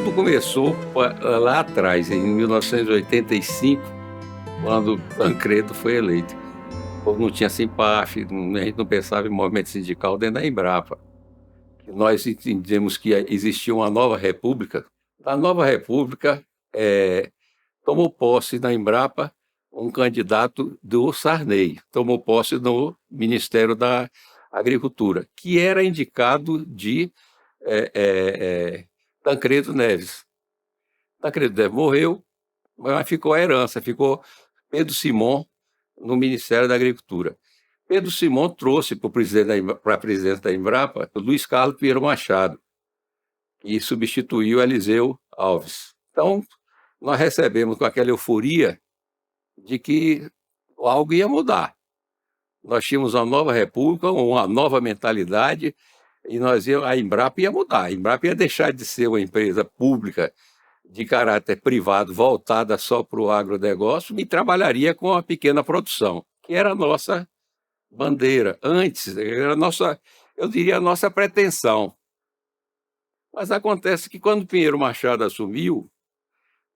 Tudo começou lá atrás, em 1985, quando Tancredo foi eleito. O povo não tinha Simpaf, a gente não pensava em movimento sindical dentro da Embrapa. Nós entendemos que existia uma nova república. A nova república tomou posse na Embrapa um candidato do Sarney, tomou posse no Ministério da Agricultura, que era indicado de Tancredo Neves. Tancredo Neves morreu, mas ficou a herança, ficou Pedro Simon no Ministério da Agricultura. Pedro Simon trouxe para a presidência da Embrapa o Luiz Carlos Pinheiro Machado, que substituiu Eliseu Alves. Então, nós recebemos com aquela euforia de que algo ia mudar. Nós tínhamos uma nova república, uma nova mentalidade, e a Embrapa ia mudar. A Embrapa ia deixar de ser uma empresa pública de caráter privado voltada só para o agronegócio e trabalharia com a pequena produção, que era a nossa bandeira. Antes, era eu diria, a nossa pretensão. Mas acontece que quando Pinheiro Machado assumiu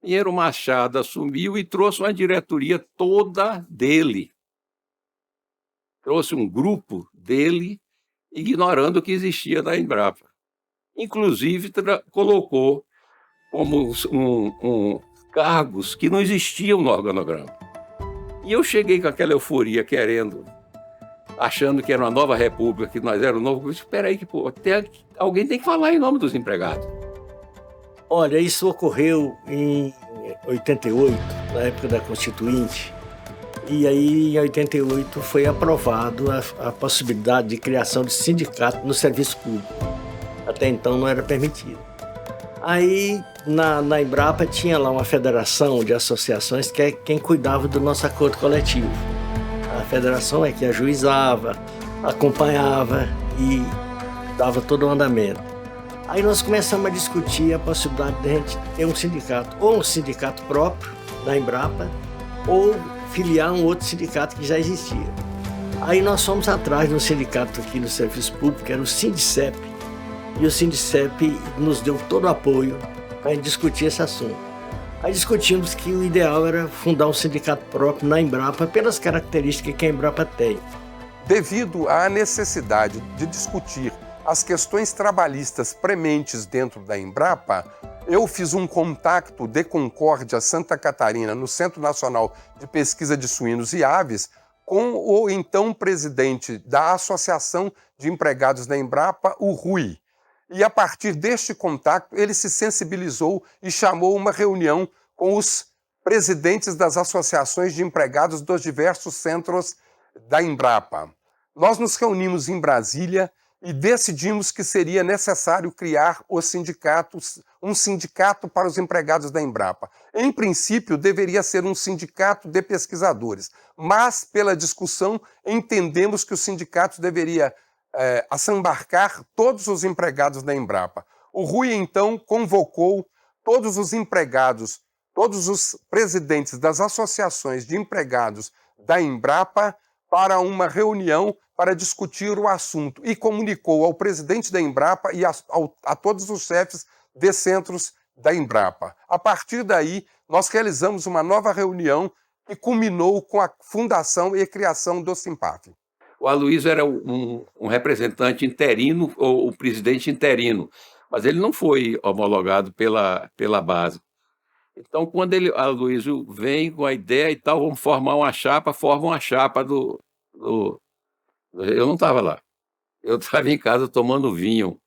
e trouxe uma diretoria toda dele. Trouxe um grupo dele, ignorando o que existia na Embrapa. Inclusive, colocou como cargos que não existiam no organograma. E eu cheguei com aquela euforia, achando que era uma nova república, que nós éramos um novo grupo. Espera aí, alguém tem que falar em nome dos empregados. Olha, isso ocorreu em 88, na época da Constituinte, e aí em 88 foi aprovado a possibilidade de criação de sindicato no serviço público. Até então não era permitido. Aí na Embrapa tinha lá uma federação de associações que é quem cuidava do nosso acordo coletivo. A federação é que ajuizava, acompanhava e dava todo o andamento. Aí nós começamos a discutir a possibilidade de a gente ter um sindicato, ou um sindicato próprio da Embrapa, ou filiar um outro sindicato que já existia. Aí nós fomos atrás de um sindicato aqui no serviço público, que era o Sindicep, e o Sindicep nos deu todo o apoio para discutir esse assunto. Aí discutimos que o ideal era fundar um sindicato próprio na Embrapa, pelas características que a Embrapa tem. Devido à necessidade de discutir as questões trabalhistas prementes dentro da Embrapa, eu fiz um contacto de Concórdia, Santa Catarina, no Centro Nacional de Pesquisa de Suínos e Aves, com o então presidente da Associação de Empregados da Embrapa, o Rui. E a partir deste contato, ele se sensibilizou e chamou uma reunião com os presidentes das associações de empregados dos diversos centros da Embrapa. Nós nos reunimos em Brasília e decidimos que seria necessário criar um sindicato para os empregados da Embrapa. Em princípio, deveria ser um sindicato de pesquisadores, mas, pela discussão, entendemos que o sindicato deveria assambarcar todos os empregados da Embrapa. O Rui, então, convocou todos os empregados, todos os presidentes das associações de empregados da Embrapa para uma reunião para discutir o assunto e comunicou ao presidente da Embrapa e a todos os chefes de centros da Embrapa. A partir daí, nós realizamos uma nova reunião que culminou com a fundação e a criação do Simpaf. O Aloysio era um representante interino, ou o presidente interino, mas ele não foi homologado pela base. Então, quando o Aloysio vem com a ideia e tal, vamos formar uma chapa, forma uma chapa Eu não estava lá. Eu estava em casa tomando vinho.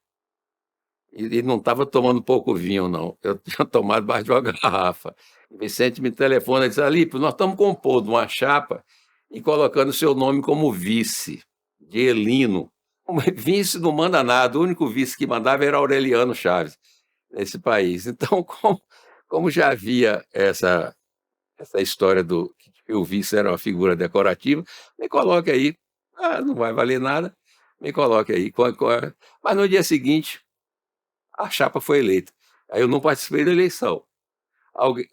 E não estava tomando pouco vinho, não. Eu tinha tomado mais de uma garrafa. O Vicente me telefona e diz: Alípio, nós estamos compondo uma chapa e colocando seu nome como vice, de Elino. O vice não manda nada, o único vice que mandava era Aureliano Chaves, nesse país. Então, como já havia essa história do que o vice era uma figura decorativa, me coloque aí. Não vai valer nada, me coloque aí. Mas no dia seguinte, a chapa foi eleita. Aí eu não participei da eleição.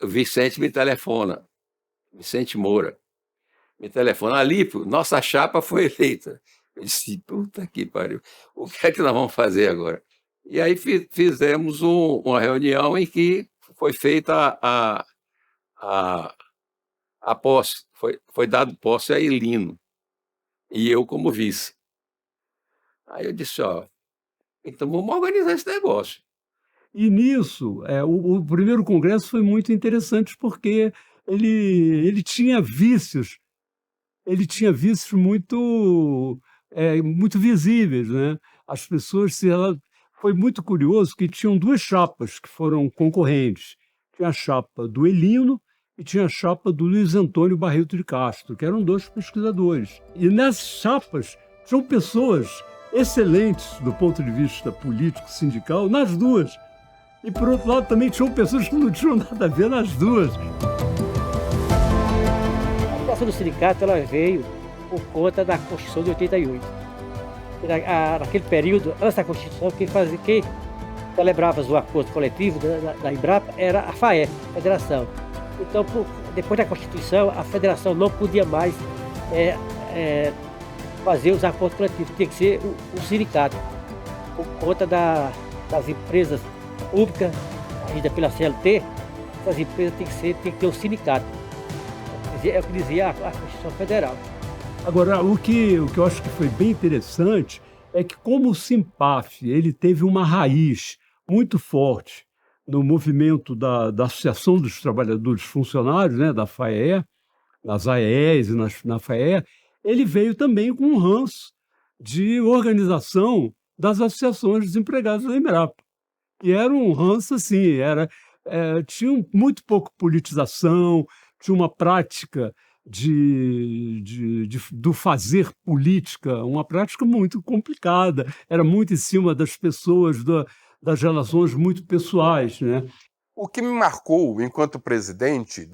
Vicente me telefona, Vicente Moura, me telefona: Alípio, nossa chapa foi eleita. Eu disse: puta que pariu, o que é que nós vamos fazer agora? E aí fizemos uma reunião em que foi feita a posse, foi dado posse a Elino, e eu como vice. Aí eu disse, ó, então vamos organizar esse negócio. E nisso, o primeiro congresso foi muito interessante porque ele tinha vícios muito visíveis, né? As pessoas foi muito curioso que tinham duas chapas que foram concorrentes. Tinha a chapa do Elino e tinha a chapa do Luiz Antônio Barreto de Castro, que eram dois pesquisadores. E nessas chapas tinham pessoas excelentes do ponto de vista político, sindical, nas duas. E, por outro lado, também tinham pessoas que não tinham nada a ver nas duas. A fundação do sindicato ela veio por conta da Constituição de 88. Naquele período, antes da Constituição, quem celebrava o acordo coletivo da Embrapa era a FAE, a Federação. Então, depois da Constituição, a Federação não podia mais fazer os acordos coletivos, tinha que ser o sindicato, por conta das empresas públicas, ainda pela CLT, essas empresas têm que ter um sindicato. É o que dizia a Constituição Federal. Agora, o que eu acho que foi bem interessante é que, como o Simpaf ele teve uma raiz muito forte no movimento da Associação dos Trabalhadores Funcionários, né, da FAE, nas AES e na FAE, ele veio também com um ranço de organização das associações dos empregados da Embrapa. E era um ranço assim, tinha muito pouco politização, tinha uma prática do fazer política, uma prática muito complicada, era muito em cima das pessoas, das relações muito pessoais, né? O que me marcou enquanto presidente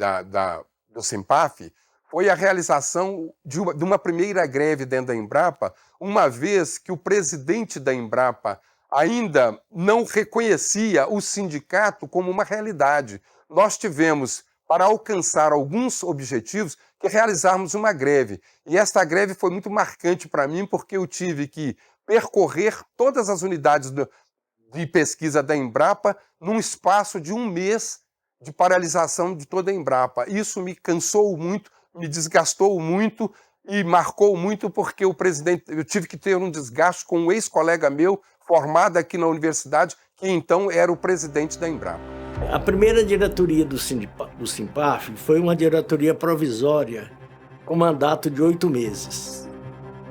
do Simpaf foi a realização de uma primeira greve dentro da Embrapa, uma vez que o presidente da Embrapa ainda não reconhecia o sindicato como uma realidade. Nós tivemos, para alcançar alguns objetivos, que realizarmos uma greve. E esta greve foi muito marcante para mim, porque eu tive que percorrer todas as unidades de pesquisa da Embrapa num espaço de 1 mês de paralisação de toda a Embrapa. Isso me cansou muito, me desgastou muito e marcou muito, porque eu tive que ter um desgaste com um ex-colega meu, formado aqui na universidade, que então era o presidente da Embrapa. A primeira diretoria do Simpaf foi uma diretoria provisória com mandato de 8 meses.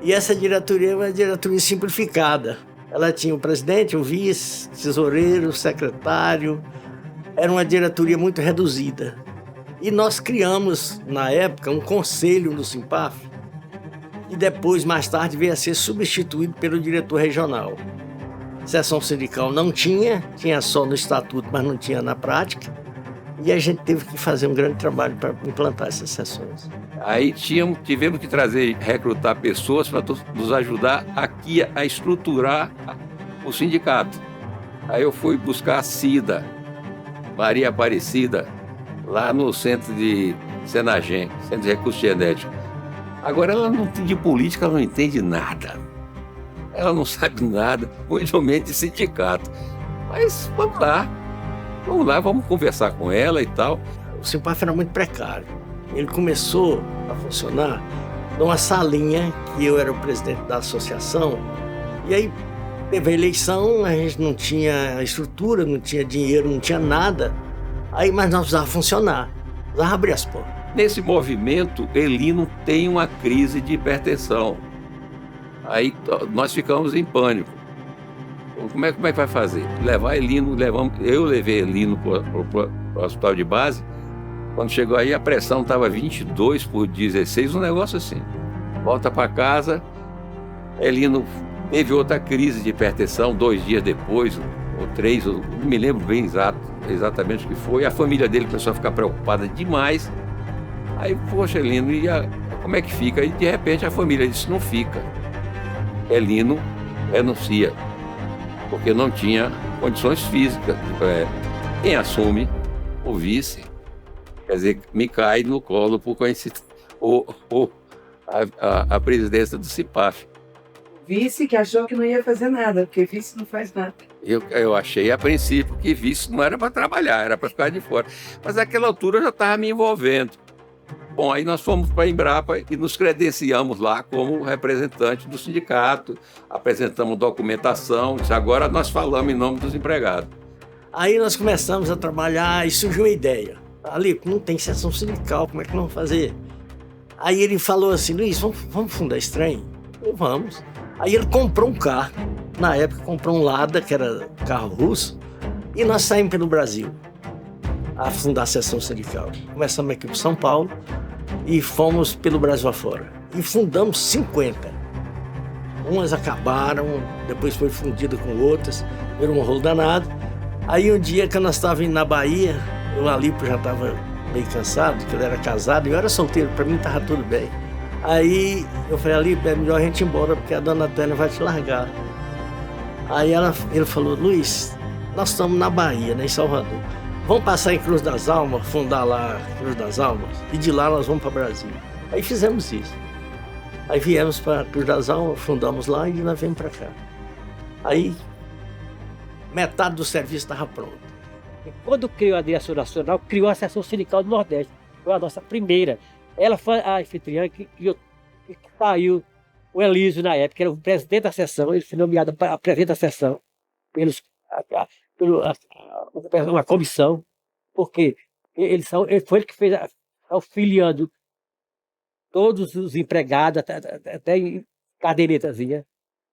E essa diretoria é uma diretoria simplificada. Ela tinha o presidente, o vice, tesoureiro, secretário. Era uma diretoria muito reduzida. E nós criamos, na época, um conselho no Simpaf, e depois, mais tarde, veio a ser substituído pelo diretor regional. Seção sindical não tinha só no estatuto, mas não tinha na prática. E a gente teve que fazer um grande trabalho para implantar essas seções. Aí tivemos que recrutar pessoas para nos ajudar aqui a estruturar o sindicato. Aí eu fui buscar a Cida, Maria Aparecida, lá no centro de Senagem, Centro de Recursos Genéticos. Agora, de política ela não entende nada. Ela não sabe nada, muito menos de sindicato. Mas vamos lá, vamos conversar com ela e tal. O Simpaf era muito precário. Ele começou a funcionar numa salinha, que eu era o presidente da associação, e aí teve a eleição, a gente não tinha estrutura, não tinha dinheiro, não tinha nada. Aí, mas nós precisávamos funcionar, precisávamos abrir as portas. Nesse movimento, Elino tem uma crise de hipertensão. Aí nós ficamos em pânico. Como é que vai fazer? Eu levei Elino para o hospital de base. Quando chegou aí, a pressão estava 22/16, um negócio assim. Volta para casa, Elino teve outra crise de hipertensão 2 dias depois, ou 3, eu não me lembro bem exatamente o que foi. A família dele começou a ficar preocupada demais. Aí, poxa, Elino, como é que fica? E de repente a família disse, não fica. Elino renuncia, porque não tinha condições físicas. Quem assume? O vice. Quer dizer, me cai no colo por coincidência a presidência do Simpaf. Vice que achou que não ia fazer nada, porque vice não faz nada. Eu achei a princípio que vice não era para trabalhar, era para ficar de fora. Mas naquela altura eu já estava me envolvendo. Bom, aí nós fomos para a Embrapa e nos credenciamos lá como representante do sindicato, apresentamos documentação, disse, agora nós falamos em nome dos empregados. Aí nós começamos a trabalhar e surgiu uma ideia. Ali, não tem seção sindical, como é que nós vamos fazer? Aí ele falou assim, Luiz, vamos fundar esse trem? Eu, vamos. Aí ele comprou um carro, na época comprou um Lada, que era carro russo, e nós saímos pelo Brasil a fundar a seção sindical. Começamos aqui por São Paulo e fomos pelo Brasil afora. E fundamos 50. Umas acabaram, depois foi fundida com outras, era um rolo danado. Aí um dia que nós estávamos indo na Bahia, o Alipo já estava meio cansado, porque ele era casado, e eu era solteiro, para mim estava tudo bem. Aí eu falei, Alipo, é melhor a gente ir embora, porque a dona Tânia vai te largar. Aí ele falou, Luiz, nós estamos na Bahia, né, em Salvador. Vamos passar em Cruz das Almas, fundar lá Cruz das Almas, e de lá nós vamos para Brasília. Aí fizemos isso. Aí viemos para Cruz das Almas, fundamos lá e nós viemos para cá. Aí metade do serviço estava pronto. E quando criou a direção nacional, criou a seção sindical do Nordeste. Foi a nossa primeira. Ela foi a anfitriã que saiu o Elísio na época, que era o presidente da seção, ele foi nomeado para presidente da seção uma comissão, porque ele foi ele que fez auxiliando todos os empregados, até em cadernetazinha,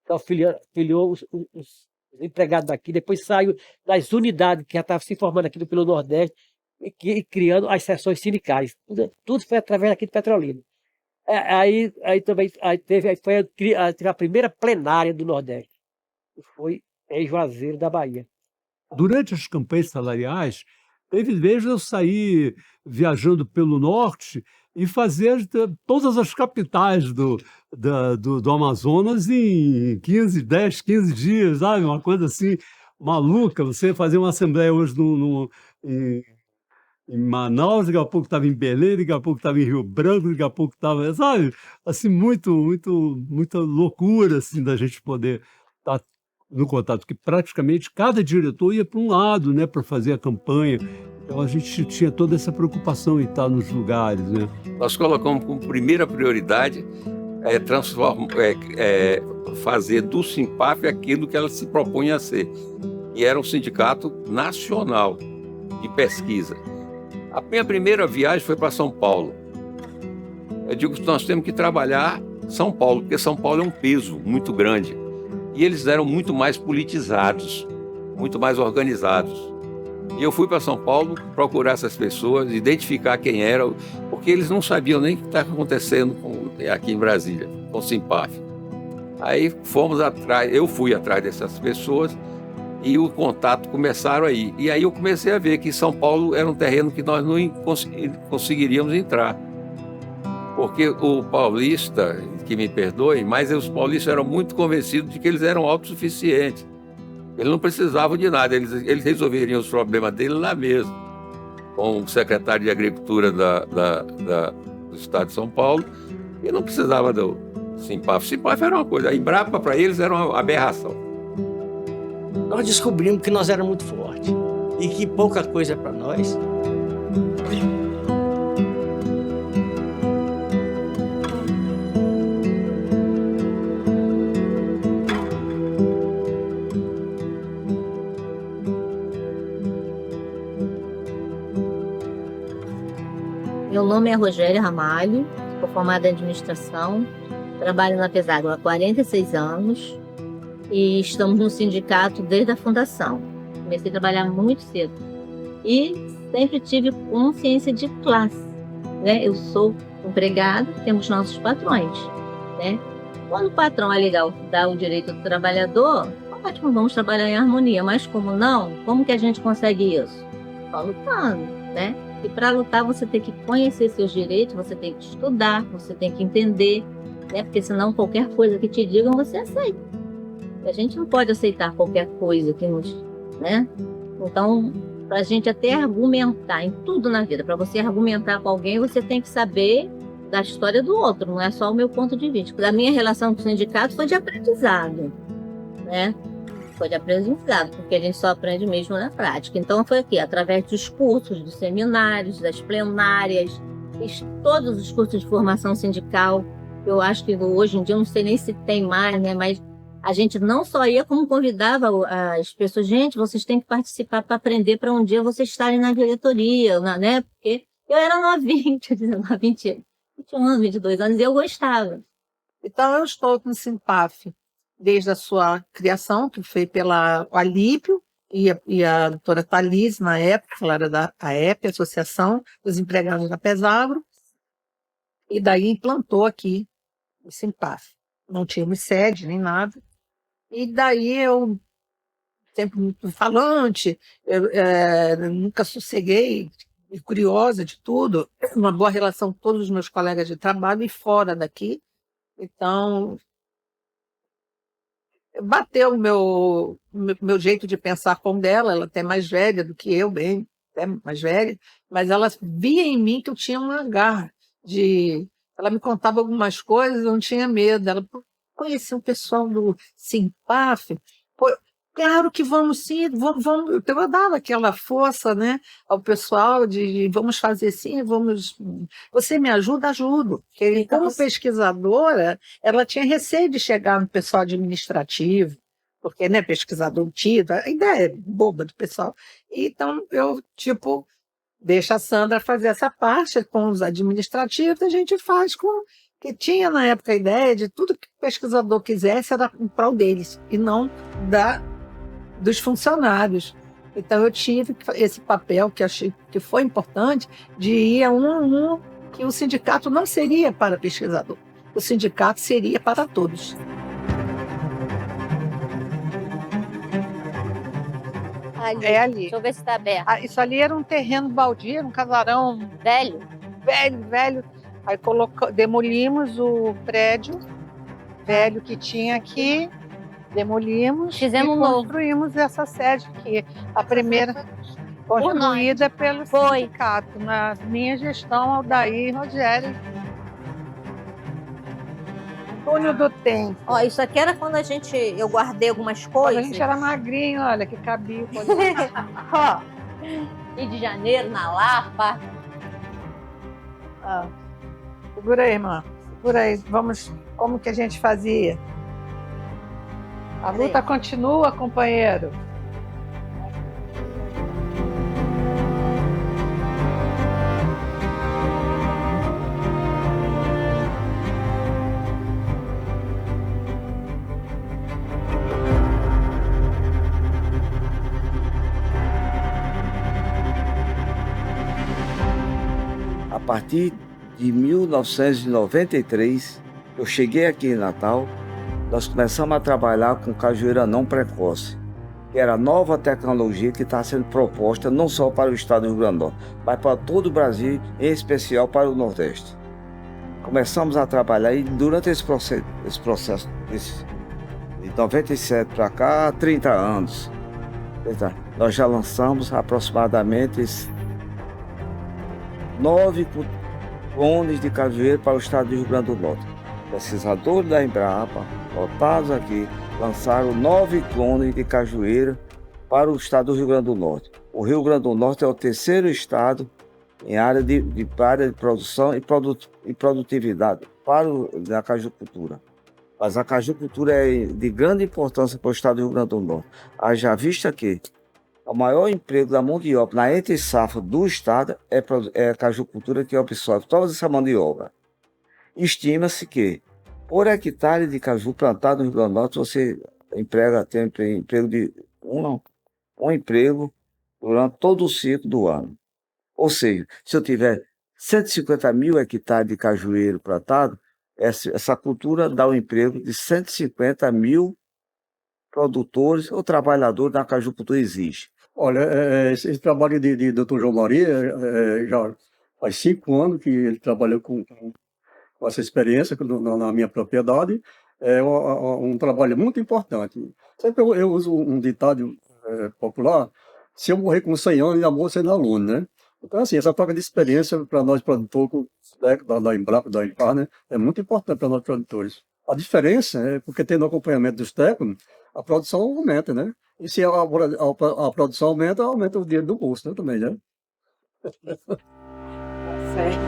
auxiliou os empregados daqui, depois saiu das unidades que já estavam se formando aqui pelo Nordeste e criando as seções sindicais. Tudo foi através aqui de Petrolina. Aí teve a primeira plenária do Nordeste, que foi em Juazeiro da Bahia. Durante as campanhas salariais, teve vezes eu sair viajando pelo norte e fazer todas as capitais do Amazonas em 10, 15 dias, sabe? Uma coisa assim maluca. Você fazer uma assembleia hoje em Manaus, daqui a pouco estava em Belém, daqui a pouco estava em Rio Branco, daqui a pouco estava, sabe? Assim, muita loucura assim, da gente poder estar no contato, porque praticamente cada diretor ia para um lado, né, para fazer a campanha. Então a gente tinha toda essa preocupação em estar nos lugares, né? Nós colocamos como primeira prioridade fazer do Simpaf aquilo que ela se propunha a ser, e era um sindicato nacional de pesquisa. A minha primeira viagem foi para São Paulo. Eu digo que nós temos que trabalhar São Paulo, porque São Paulo é um peso muito grande. E eles eram muito mais politizados, muito mais organizados. E eu fui para São Paulo procurar essas pessoas, identificar quem eram, porque eles não sabiam nem o que estava acontecendo aqui em Brasília, com o Simpaf. Aí fomos atrás, eu fui atrás dessas pessoas e o contato começaram aí. E aí eu comecei a ver que São Paulo era um terreno que nós não conseguiríamos entrar. Porque o paulista, que me perdoe, mas os paulistas eram muito convencidos de que eles eram autossuficientes. Eles não precisavam de nada, eles resolveriam os problemas deles lá mesmo, com o secretário de Agricultura do Estado de São Paulo, e não precisava do Simpaf. Simpaf era uma coisa, a Embrapa para eles era uma aberração. Nós descobrimos que nós éramos muito fortes e que pouca coisa para nós. Meu nome é Rogéria Ramalho, sou formada em administração, trabalho na Pesagro há 46 anos e estamos no sindicato desde a fundação. Comecei a trabalhar muito cedo e sempre tive consciência de classe, né? Eu sou empregada, temos nossos patrões, né? Quando o patrão é legal, dá o direito do trabalhador, ótimo, vamos trabalhar em harmonia, mas como não, como que a gente consegue isso? Só lutando, né? E para lutar você tem que conhecer seus direitos, você tem que estudar, você tem que entender, né? Porque senão qualquer coisa que te digam você aceita. E a gente não pode aceitar qualquer coisa que nos, né? Então, para a gente até argumentar em tudo na vida, para você argumentar com alguém, você tem que saber da história do outro, não é só o meu ponto de vista. A minha relação com o sindicato foi de aprendizado, né? Foi de aprendizado, porque a gente só aprende mesmo na prática. Então foi aqui, através dos cursos, dos seminários, das plenárias, fiz todos os cursos de formação sindical. Eu acho que hoje em dia, eu não sei nem se tem mais, né? Mas a gente não só ia, como convidava as pessoas, gente, vocês têm que participar para aprender para um dia vocês estarem na diretoria, né? Porque eu era novinha, tinha 19, 20, 21 anos, 22 anos, e eu gostava. Então, eu estou com o Simpaf desde a sua criação, que foi pela Alípio e a doutora Thalise, na época, ela era da AEP, Associação dos Empregados da Pesagro, e daí implantou aqui o Simpaf. Não tínhamos sede nem nada. E daí eu, sempre muito falante, nunca sosseguei, curiosa de tudo, uma boa relação com todos os meus colegas de trabalho e fora daqui. Então, bateu o meu jeito de pensar com dela, ela até mais velha do que eu, bem, até mais velha, mas ela via em mim que eu tinha uma garra de... Ela me contava algumas coisas, eu não tinha medo. Ela conhecia o pessoal do Simpaf. Pô, claro que vamos sim, vamos. Eu dava aquela força, né, ao pessoal de vamos fazer sim, vamos. Você me ajuda, ajudo. Porque, Então, como pesquisadora, ela tinha receio de chegar no pessoal administrativo, porque, né, pesquisador tido, a ideia é boba do pessoal. Então, eu, tipo, deixa a Sandra fazer essa parte com os administrativos, a gente faz com... que tinha na época a ideia de tudo que o pesquisador quisesse era em prol deles, e não dos funcionários. Então eu tive esse papel, que achei que foi importante, de ir a um, que o sindicato não seria para pesquisador, o sindicato seria para todos. Ali. É ali. Deixa eu ver se está aberto. Isso ali era um terreno baldio, um casarão Velho? velho. Aí demolimos o prédio velho que tinha aqui, demolimos Fizemos e novo. construímos essa sede aqui. A primeira construída pelo Foi. sindicato, na minha gestão, Aldair e Rogério. Túnel do Tempo. Ó, isso aqui era quando eu guardei algumas Quando coisas. a gente era magrinho, olha, que cabia. Ó, Rio de Janeiro, na Lapa. Segura aí, irmã. Segura aí. Vamos, como que a gente fazia? A luta continua, companheiro. A partir de 1993, eu cheguei aqui em Natal, nós começamos a trabalhar com cajueira não precoce, que era a nova tecnologia que está sendo proposta não só para o estado do Rio Grande do Norte, mas para todo o Brasil, em especial para o Nordeste. Começamos a trabalhar e durante esse processo de 97 para cá, 30 anos, nós já lançamos aproximadamente 9 clones de cajueiro para o estado do Rio Grande do Norte. Pesquisadores da Embrapa, lotados aqui, lançaram 9 clones de cajueiro para o estado do Rio Grande do Norte. O Rio Grande do Norte é o terceiro estado em área de produção e produtividade para a cajucultura. Mas a cajucultura é de grande importância para o estado do Rio Grande do Norte. Haja vista que o maior emprego da mão de obra na entre-safra do estado é a cajucultura, que absorve toda essa mão de obra. Estima-se que, por hectare de caju plantado no Rio Grande do Norte, você tem emprego de um emprego durante todo o ciclo do ano. Ou seja, se eu tiver 150 mil hectares de cajueiro plantado, essa cultura dá um emprego de 150 mil produtores ou trabalhadores da cajucultura existe. Olha, esse trabalho de Dr. João Maria já faz 5 anos que ele trabalhou com essa experiência na minha propriedade. É um trabalho muito importante. Sempre eu uso um ditado popular: se eu morrer com 100 anos, ainda morro sendo aluno, né? Então, assim, essa troca de experiência para nós produtores da Embrapa, da Empar, né, é muito importante para nós produtores. A diferença é porque tendo acompanhamento dos técnicos, a produção aumenta, né? E se a produção aumenta, aumenta o dinheiro do bolso, né, também, né? Certo.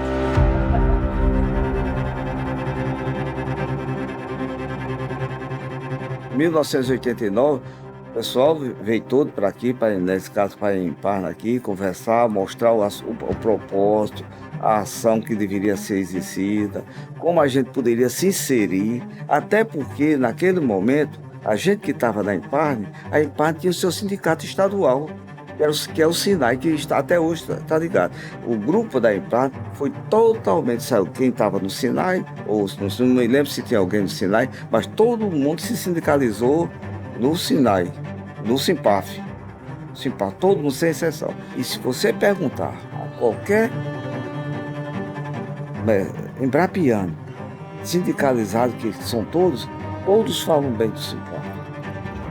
1989, o pessoal veio todo para aqui, nesse caso para Empar aqui, conversar, mostrar o propósito, a ação que deveria ser exercida, como a gente poderia se inserir, até porque naquele momento, a gente que estava na Empar, a Empar tinha o seu sindicato estadual, que é o SINAI, que está, até hoje está ligado. O grupo da Empar foi totalmente, saiu quem estava no SINAI, ou não me lembro se tinha alguém no SINAI, mas todo mundo se sindicalizou no SINAI, no SINPAF. Todo mundo sem exceção. E se você perguntar a qualquer embrapiano, sindicalizado, que são todos falam bem do SINPAF.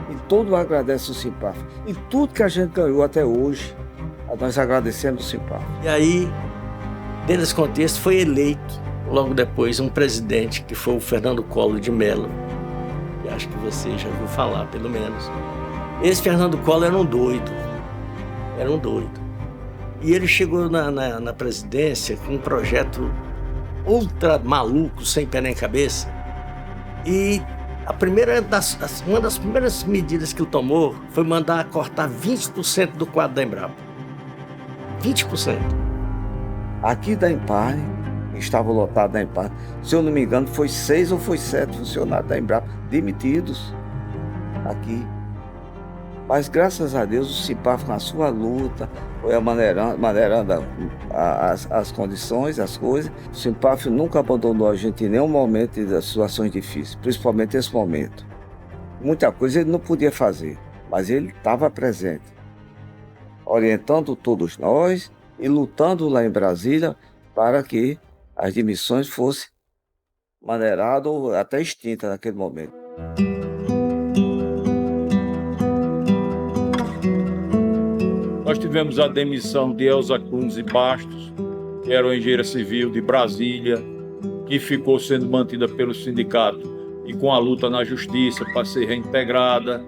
E todos agradecem o SINPAF. E tudo que a gente ganhou até hoje, nós agradecemos o SINPAF. E aí, dentro desse contexto, foi eleito, logo depois, um presidente, que foi o Fernando Collor de Mello. Que acho que você já ouviu falar, pelo menos. Esse Fernando Collor era um doido. E ele chegou na presidência com um projeto ultra maluco, sem pé nem cabeça. E uma das primeiras medidas que ele tomou foi mandar cortar 20% do quadro da Embrapa. 20%. Aqui da Empar, estava lotado da Empar, se eu não me engano, foi 6 ou foi 7 funcionários da Embrapa demitidos aqui. Mas graças a Deus o SINPAF, com a sua luta, foi maneirando as condições, as coisas. O SINPAF nunca abandonou a gente em nenhum momento das situações difíceis, principalmente esse momento. Muita coisa ele não podia fazer, mas ele estava presente, orientando todos nós e lutando lá em Brasília para que as demissões fossem maneiradas ou até extintas naquele momento. Nós tivemos a demissão de Elza Kunze Bastos, que era uma engenheira civil de Brasília, que ficou sendo mantida pelo sindicato e com a luta na justiça para ser reintegrada.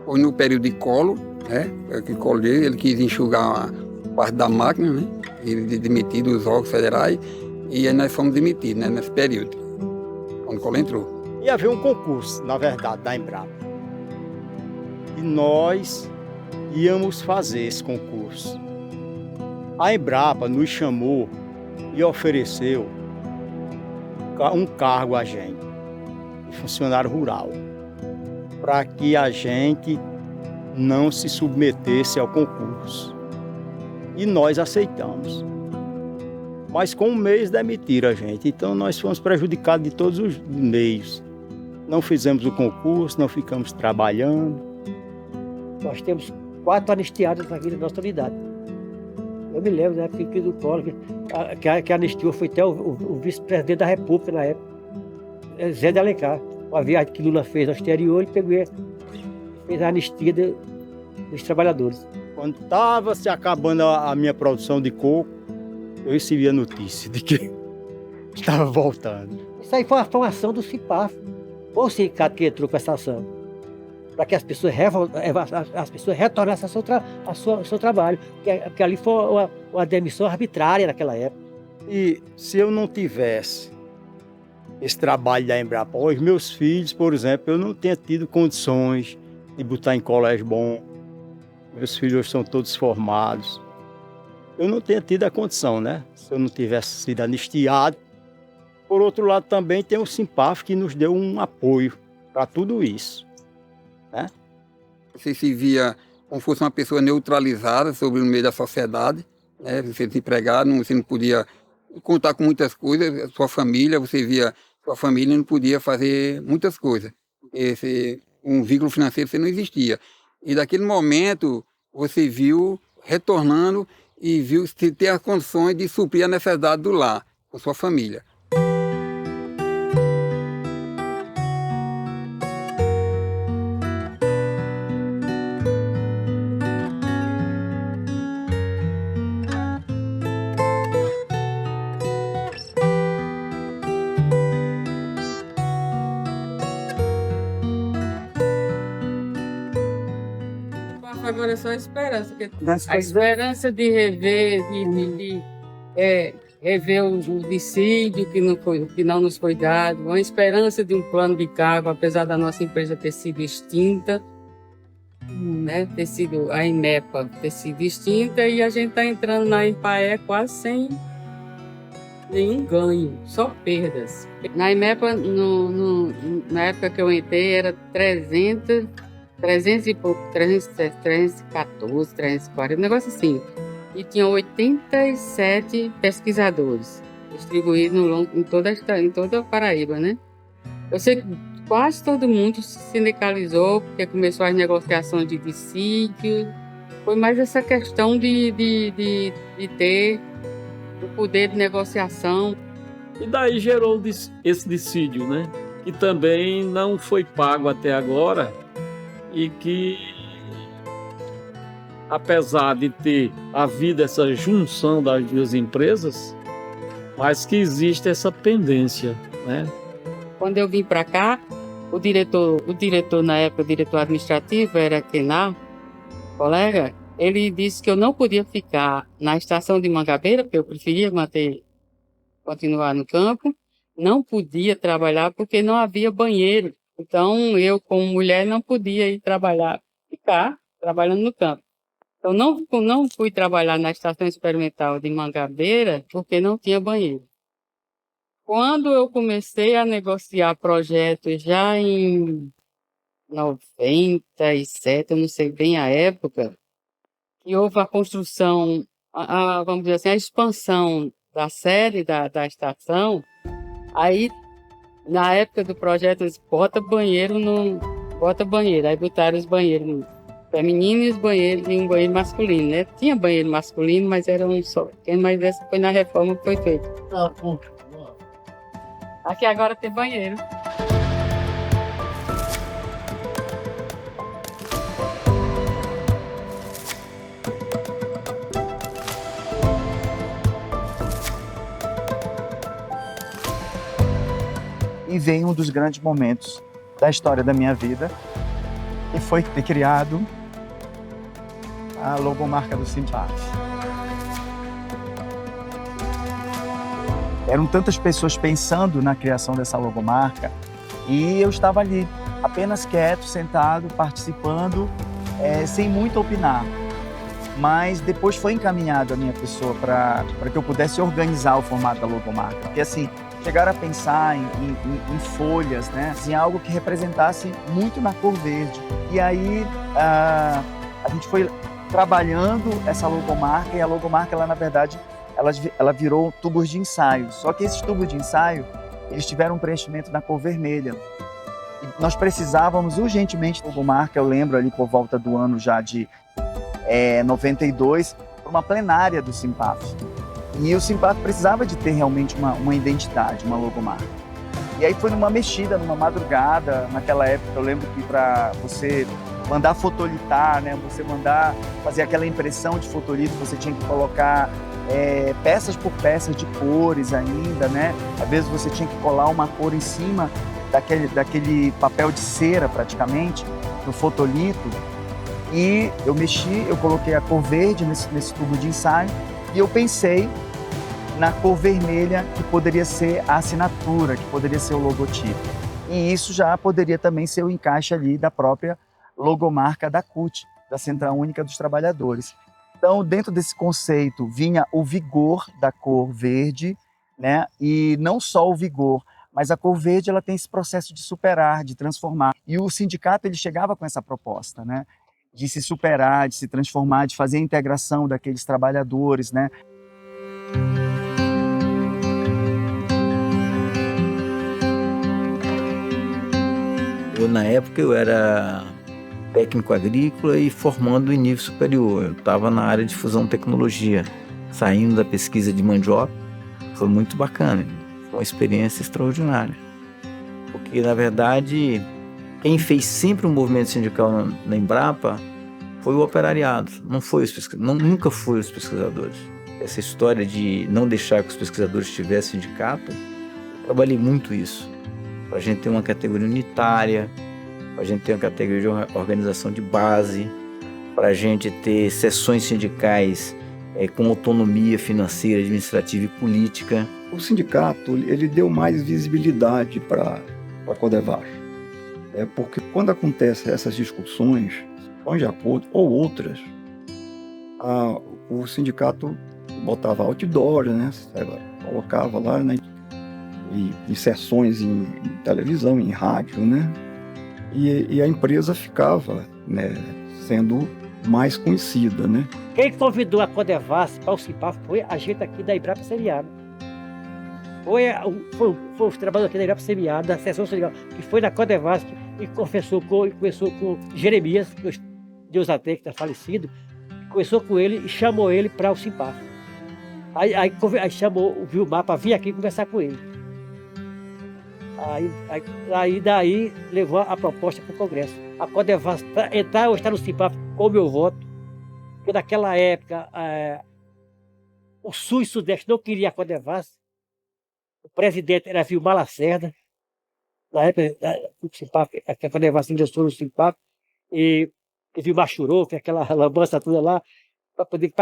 Foi no período de Collor, né? Que Collor ele quis enxugar a parte da máquina, né? Ele demitiu dos órgãos federais e aí nós fomos demitidos, né? Nesse período, quando Collor entrou. Ia haver um concurso, na verdade, da Embrapa. E nós íamos fazer esse concurso. A Embrapa nos chamou e ofereceu um cargo a gente, de funcionário rural, para que a gente não se submetesse ao concurso. E nós aceitamos. Mas com um mês demitiram a gente, então nós fomos prejudicados de todos os meios. Não fizemos o concurso, não ficamos trabalhando. Nós temos 4 anistiados aqui na nossa unidade. Eu me lembro da época do Collor, que anistiou foi até o vice-presidente da República na época, Zé de Alencar. Uma viagem que Lula fez no exterior, ele pegou, fez a anistia dos trabalhadores. Quando estava se acabando a minha produção de coco, eu recebi a notícia de que estava voltando. Isso aí foi uma ação do CIPAF. Foi o sindicato que entrou com essa ação, para que as pessoas retornassem ao seu trabalho, porque ali foi uma demissão arbitrária naquela época. E se eu não tivesse esse trabalho da Embrapa, os meus filhos, por exemplo, eu não tinha tido condições de botar em colégio bom. Meus filhos hoje são todos formados. Eu não tinha tido a condição, né? Se eu não tivesse sido anistiado. Por outro lado, também tem o SINPAF que nos deu um apoio para tudo isso, né? Você se via como fosse uma pessoa neutralizada sobre o meio da sociedade, né? Você desempregado, você não podia contar com muitas coisas, sua família, você via sua família não podia fazer muitas coisas. Um vínculo financeiro você não existia. E daquele momento você viu retornando e viu se ter as condições de suprir a necessidade do lar com sua família. agora é só esperança. A esperança de rever, rever o dissídio que não nos foi dado, uma esperança de um plano de cargo, apesar da nossa empresa ter sido extinta, né? A IMEPA ter sido extinta, e a gente está entrando na Empaé quase sem nenhum ganho, só perdas. Na IMEPA, na época que eu entrei, era 300 e pouco, 314, 340, um negócio assim. E tinha 87 pesquisadores distribuídos em toda a Paraíba, né? Eu sei que quase todo mundo se sindicalizou, porque começou as negociações de dissídio. Foi mais essa questão de ter o poder de negociação. E daí gerou esse dissídio, né? Que também não foi pago até agora e que, apesar de ter havido essa junção das duas empresas, mas que existe essa pendência, né? Quando eu vim para cá, o diretor na época, o diretor administrativo, era Kenar, colega, ele disse que eu não podia ficar na estação de Mangabeira, porque eu preferia continuar no campo, não podia trabalhar porque não havia banheiro. Então, eu, como mulher, não podia ficar trabalhando no campo. Então, não fui trabalhar na estação experimental de Mangabeira porque não tinha banheiro. Quando eu comecei a negociar projetos já em 97, eu não sei bem a época, que houve a construção, vamos dizer assim, a expansão da sede da estação, aí, na época do projeto, eles bota banheiro, aí botaram os banheiros femininos e um banheiro masculino, né? Tinha banheiro masculino, mas era um só, mas essa foi na reforma que foi feita. Aqui agora tem banheiro. E vem um dos grandes momentos da história da minha vida, que foi ter criado a logomarca do Simpaf. Eram tantas pessoas pensando na criação dessa logomarca e eu estava ali, apenas quieto, sentado, participando, sem muito opinar. Mas depois foi encaminhado a minha pessoa para que eu pudesse organizar o formato da logomarca. Porque assim, chegaram a pensar em folhas, né? Em algo que representasse muito na cor verde. E aí a gente foi trabalhando essa logomarca, e a logomarca, ela, na verdade, ela virou tubos de ensaio. Só que esses tubos de ensaio, eles tiveram um preenchimento na cor vermelha. E nós precisávamos urgentemente de logomarca, eu lembro ali por volta do ano já de 92, para uma plenária do Simpaf. E o Simpaf precisava de ter realmente uma identidade, uma logomarca. E aí foi numa mexida, numa madrugada, naquela época eu lembro que para você mandar fotolitar, né, você mandar fazer aquela impressão de fotolito, você tinha que colocar peças por peças de cores ainda, né? Às vezes você tinha que colar uma cor em cima daquele papel de cera praticamente, do fotolito. E eu eu coloquei a cor verde nesse tubo de ensaio e eu pensei na cor vermelha que poderia ser a assinatura, que poderia ser o logotipo. E isso já poderia também ser o encaixe ali da própria logomarca da CUT, da Central Única dos Trabalhadores. Então, dentro desse conceito, vinha o vigor da cor verde, né? E não só o vigor, mas a cor verde ela tem esse processo de superar, de transformar. E o sindicato ele chegava com essa proposta, né? De se superar, de se transformar, de fazer a integração daqueles trabalhadores, né? Na época eu era técnico agrícola e formando em nível superior. Eu estava na área de fusão tecnologia, saindo da pesquisa de mandioca. Foi muito bacana, foi uma experiência extraordinária. Porque, na verdade, quem fez sempre um movimento sindical na Embrapa foi o operariado, nunca foi os pesquisadores. Essa história de não deixar que os pesquisadores tivessem sindicato, eu trabalhei muito isso. Para a gente ter uma categoria unitária, para a gente ter uma categoria de organização de base, para a gente ter sessões sindicais com autonomia financeira, administrativa e política. O sindicato ele deu mais visibilidade para a Codevasf. Porque quando acontecem essas discussões de acordo ou outras, o sindicato botava outdoor, né? Colocava lá, né? E sessões em televisão, em rádio, né? E a empresa ficava, né, sendo mais conhecida, né? Quem convidou a Codevasf para o Simpaf foi a gente aqui da Embrapa Semiada. Foi os trabalhadores aqui da Embrapa Semiada, da seção sindical, que foi na Codevasf e conversou com Jeremias, Deus até que está falecido, conversou com ele e chamou ele para o Simpaf. Aí chamou o Vilmar para vir aqui conversar com ele. Daí levou a proposta para o Congresso. A Codevasf entrar ou estar no Simpaf com o meu voto, porque naquela época o Sul e Sudeste não queria a Codevasf. O presidente era Vilmar Lacerda. Na época a Codevasf ingressou no Simpaf e Vilmar chorou, fez aquela lambança toda lá, para poder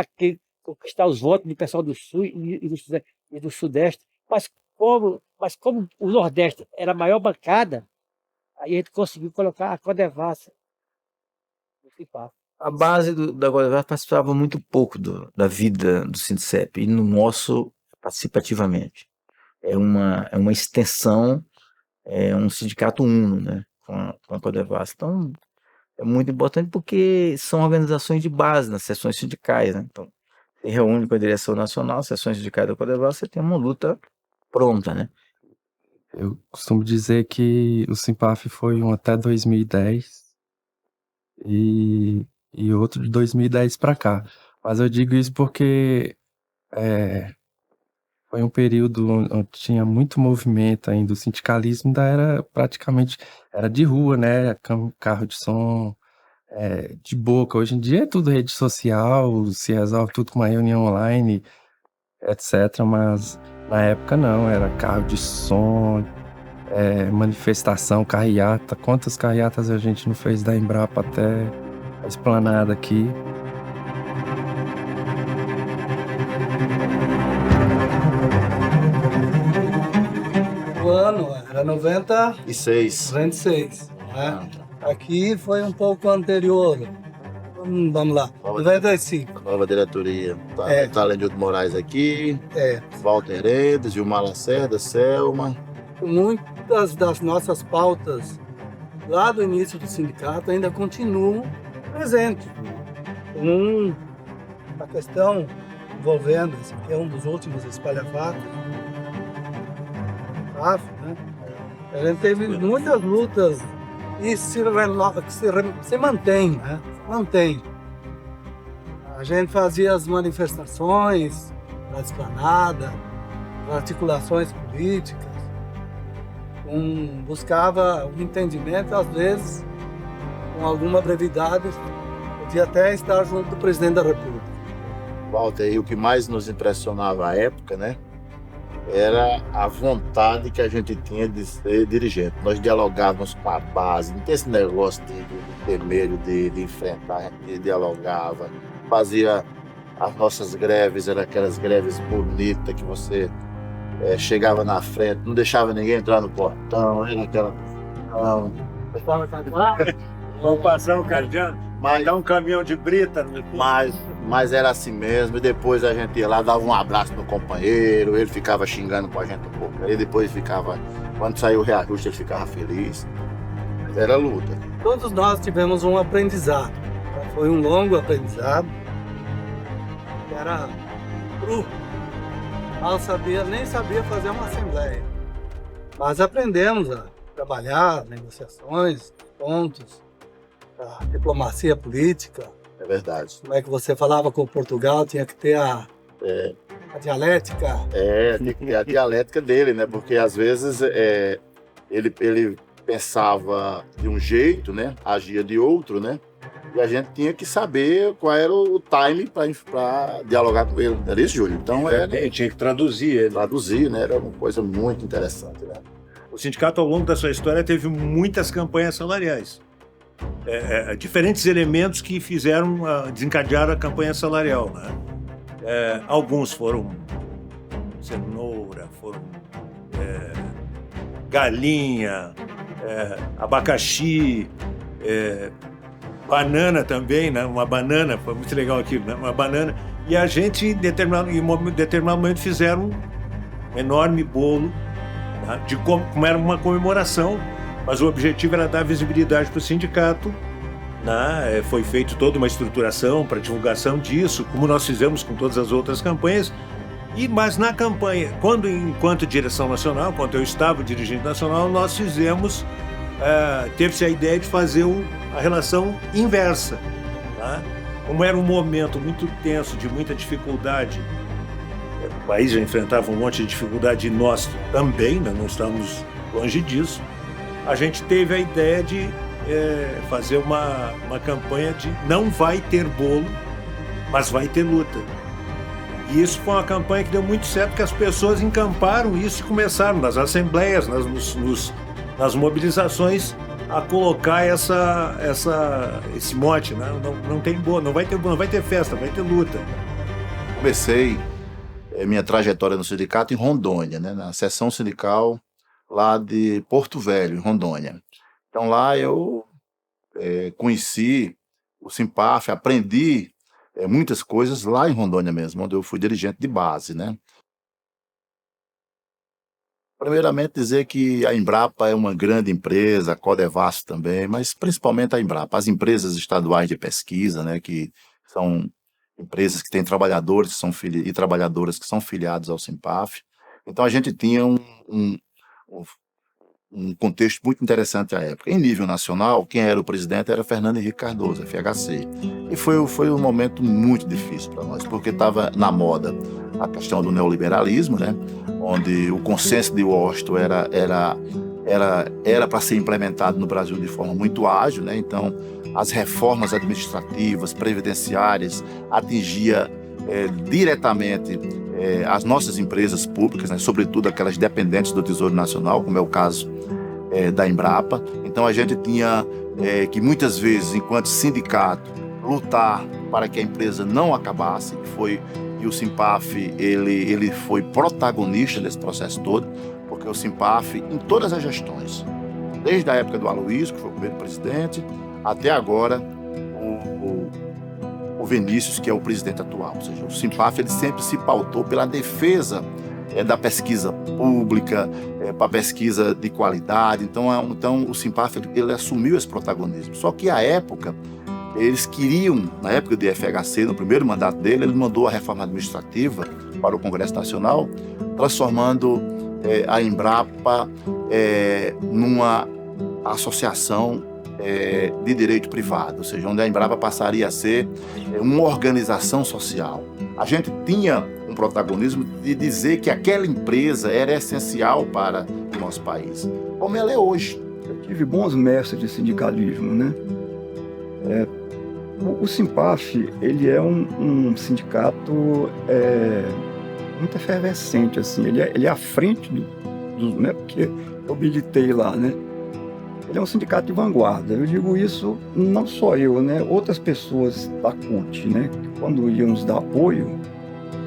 conquistar os votos do pessoal do Sul e do Sudeste. Mas como o Nordeste era a maior bancada, aí a gente conseguiu colocar a Codevasf no Simpaf. A base da Codevasf participava muito pouco da vida do Sindicep, e no nosso, participativamente. É uma extensão, um sindicato uno, né, com a Codevasf. Então, é muito importante porque são organizações de base nas seções sindicais, né? Então, se reúne com a direção nacional, sessões sindicais da Codevasf, você tem uma luta pronta, né? Eu costumo dizer que o Simpaf foi um até 2010 e outro de 2010 para cá. Mas eu digo isso porque foi um período onde tinha muito movimento ainda. O sindicalismo ainda era praticamente de rua, né? Carro de som, de boca. Hoje em dia é tudo rede social, se resolve tudo com uma reunião online, etc. Mas na época não, era carro de som, manifestação, carreata. Quantas carreatas a gente não fez da Embrapa até a esplanada aqui? O ano era 96. 96, né? Aqui foi um pouco anterior. Vamos lá, 95. Nova diretoria. Tá Lenildo Moraes aqui. Walter Edes, Vilmar Lacerda, Selma. Muitas das nossas pautas lá do início do sindicato ainda continuam presentes. A questão envolvendo, esse aqui é um dos últimos espalhafatos, né? A gente teve muitas lutas e se mantém, né? Mantém. A gente fazia as manifestações da esplanada, articulações políticas, buscava um entendimento, às vezes, com alguma brevidade, podia até estar junto do presidente da República. Walter, e o que mais nos impressionava à época, né, era a vontade que a gente tinha de ser dirigente. Nós dialogávamos com a base, não tem esse negócio de ter medo de enfrentar, a gente dialogava, fazia as nossas greves, eram aquelas greves bonitas que você chegava na frente, não deixava ninguém entrar no portão, era aquela... Vamos passar um cardeano, dá um caminhão de brita. Mas era assim mesmo, e depois a gente ia lá, dava um abraço no companheiro, ele ficava xingando com a gente um pouco, aí depois ficava, quando saiu o reajuste, ele ficava feliz. Mas era luta. Todos nós tivemos um aprendizado, foi um longo aprendizado, era cru. Nem sabia fazer uma assembleia, mas aprendemos a trabalhar, negociações, pontos, a diplomacia política. É verdade. Como é que você falava com Portugal, tinha que ter a dialética. Tinha que ter a dialética dele, né? Porque às vezes ele pensava de um jeito, né? Agia de outro, né? E a gente tinha que saber qual era o time para dialogar com ele. Era isso, Júlio? Então tinha que traduzir ele. Traduzir, né? Era uma coisa muito interessante, né? O sindicato, ao longo da sua história, teve muitas campanhas salariais. diferentes elementos que fizeram desencadear a campanha salarial, né? Alguns foram cenoura, foram galinha, abacaxi, banana também, né? Uma banana, foi muito legal aquilo, né? Uma banana. E a gente, em determinado momento, fizeram um enorme bolo, né? Como era uma comemoração, mas o objetivo era dar visibilidade para o sindicato, né? Foi feita toda uma estruturação para divulgação disso, como nós fizemos com todas as outras campanhas. Mas na campanha, enquanto direção nacional, quando eu estava dirigente nacional, nós teve-se a ideia de fazer a relação inversa, tá? Como era um momento muito tenso, de muita dificuldade, o país já enfrentava um monte de dificuldade e nós também, né? Não estamos longe disso, a gente teve a ideia de fazer uma campanha de não vai ter bolo, mas vai ter luta. E isso foi uma campanha que deu muito certo, porque as pessoas encamparam isso e começaram nas assembleias, nas mobilizações, a colocar esse mote, né? Não tem bolo, não vai ter festa, vai ter luta. Comecei minha trajetória no sindicato em Rondônia, né? Na seção sindical lá de Porto Velho, em Rondônia. Então lá eu conheci o Simpaf, aprendi muitas coisas lá em Rondônia mesmo, onde eu fui dirigente de base, né? Primeiramente dizer que a Embrapa é uma grande empresa, a Codevasf também, mas principalmente a Embrapa, as empresas estaduais de pesquisa, né, que são empresas que têm trabalhadores e trabalhadoras que são filiados ao Simpaf. Então a gente tinha um contexto muito interessante à época. Em nível nacional, quem era o presidente era Fernando Henrique Cardoso, FHC. E foi um momento muito difícil para nós, porque estava na moda a questão do neoliberalismo, né? Onde o consenso de Washington era para ser implementado no Brasil de forma muito ágil, né? Então, as reformas administrativas, previdenciárias, atingia diretamente as nossas empresas públicas, né? Sobretudo aquelas dependentes do Tesouro Nacional, como é o caso da Embrapa. Então, a gente tinha que muitas vezes, enquanto sindicato, lutar para que a empresa não acabasse, e o Simpaf, ele foi protagonista desse processo todo, porque o Simpaf, em todas as gestões, desde a época do Aloysio, que foi o primeiro presidente, até agora o Vinícius, que é o presidente atual. Ou seja, o Simpaf, ele sempre se pautou pela defesa da pesquisa pública, para pesquisa de qualidade. Então o Simpaf, ele assumiu esse protagonismo. Só que à época, eles queriam, na época do FHC, no primeiro mandato dele, ele mandou a reforma administrativa para o Congresso Nacional, transformando a Embrapa numa associação de direito privado, ou seja, onde a Embrapa passaria a ser uma organização social. A gente tinha um protagonismo de dizer que aquela empresa era essencial para o nosso país, como ela é hoje. Eu tive bons mestres de sindicalismo, né? O Simpaf, ele é um sindicato muito efervescente, assim. Ele é à frente né? Porque eu militei lá, né? Ele é um sindicato de vanguarda. Eu digo isso não só eu, né? Outras pessoas da CUT, né? Que quando iam nos dar apoio,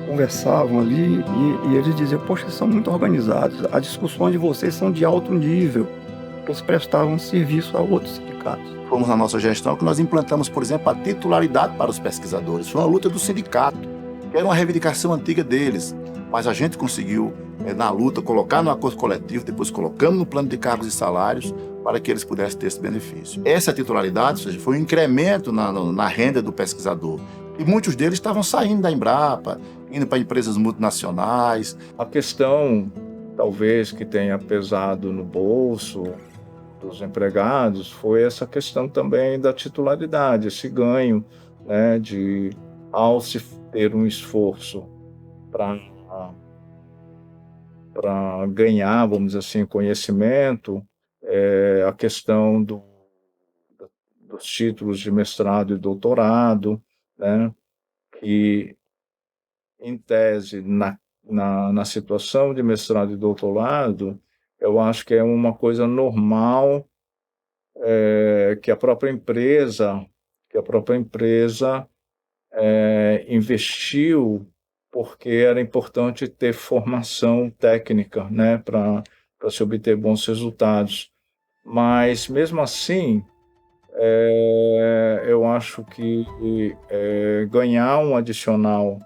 conversavam ali e eles diziam: poxa, são muito organizados. As discussões de vocês são de alto nível. Eles prestavam serviço a outros sindicatos. Fomos na nossa gestão que nós implantamos, por exemplo, a titularidade para os pesquisadores. Foi uma luta do sindicato, que era uma reivindicação antiga deles. Mas a gente conseguiu, na luta, colocar no acordo coletivo, depois colocamos no plano de cargos e salários, para que eles pudessem ter esse benefício. Essa titularidade, ou seja, foi um incremento na renda do pesquisador. E muitos deles estavam saindo da Embrapa, indo para empresas multinacionais. A questão, talvez, que tenha pesado no bolso dos empregados foi essa questão também da titularidade, esse ganho, né, ao se ter um esforço para ganhar, vamos dizer assim, conhecimento, a questão dos títulos de mestrado e doutorado, né, que, em tese, na situação de mestrado e doutorado, eu acho que é uma coisa normal que a própria empresa investiu, porque era importante ter formação técnica, né, para se obter bons resultados. Mas, mesmo assim, eu acho que ganhar um adicional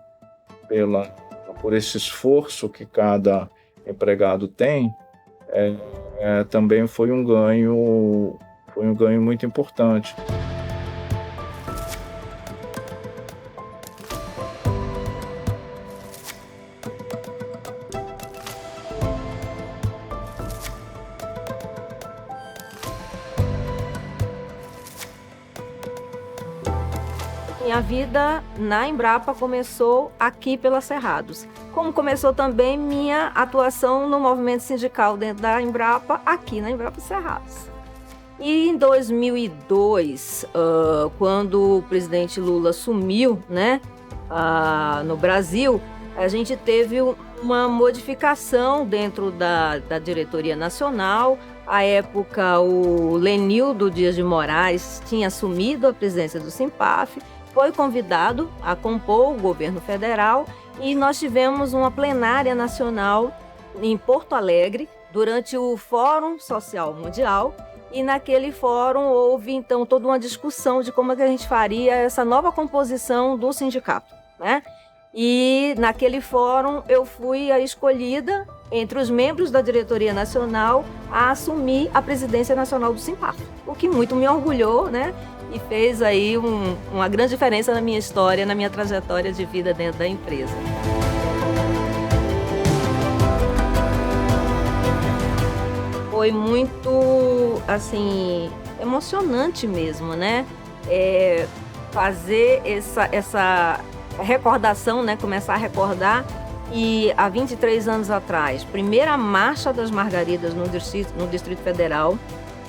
por esse esforço que cada empregado tem, também foi um ganho muito importante. Minha vida na Embrapa começou aqui pela Cerrados. Como começou também minha atuação no movimento sindical dentro da Embrapa, aqui na Embrapa Cerrados. E em 2002, quando o presidente Lula assumiu, né, no Brasil, a gente teve uma modificação dentro da diretoria nacional. À época, o Lenildo Dias de Moraes tinha assumido a presidência do Simpaf, foi convidado a compor o governo federal e nós tivemos uma plenária nacional em Porto Alegre durante o Fórum Social Mundial. E naquele fórum houve, então, toda uma discussão de como é que a gente faria essa nova composição do sindicato, né? E naquele fórum eu fui a escolhida entre os membros da diretoria nacional a assumir a presidência nacional do Simpaf, o que muito me orgulhou, né? E fez aí uma grande diferença na minha história, na minha trajetória de vida dentro da empresa. Foi muito, assim, emocionante mesmo, né? Fazer essa recordação, né? Começar a recordar. E há 23 anos atrás, primeira Marcha das Margaridas no Distrito Federal,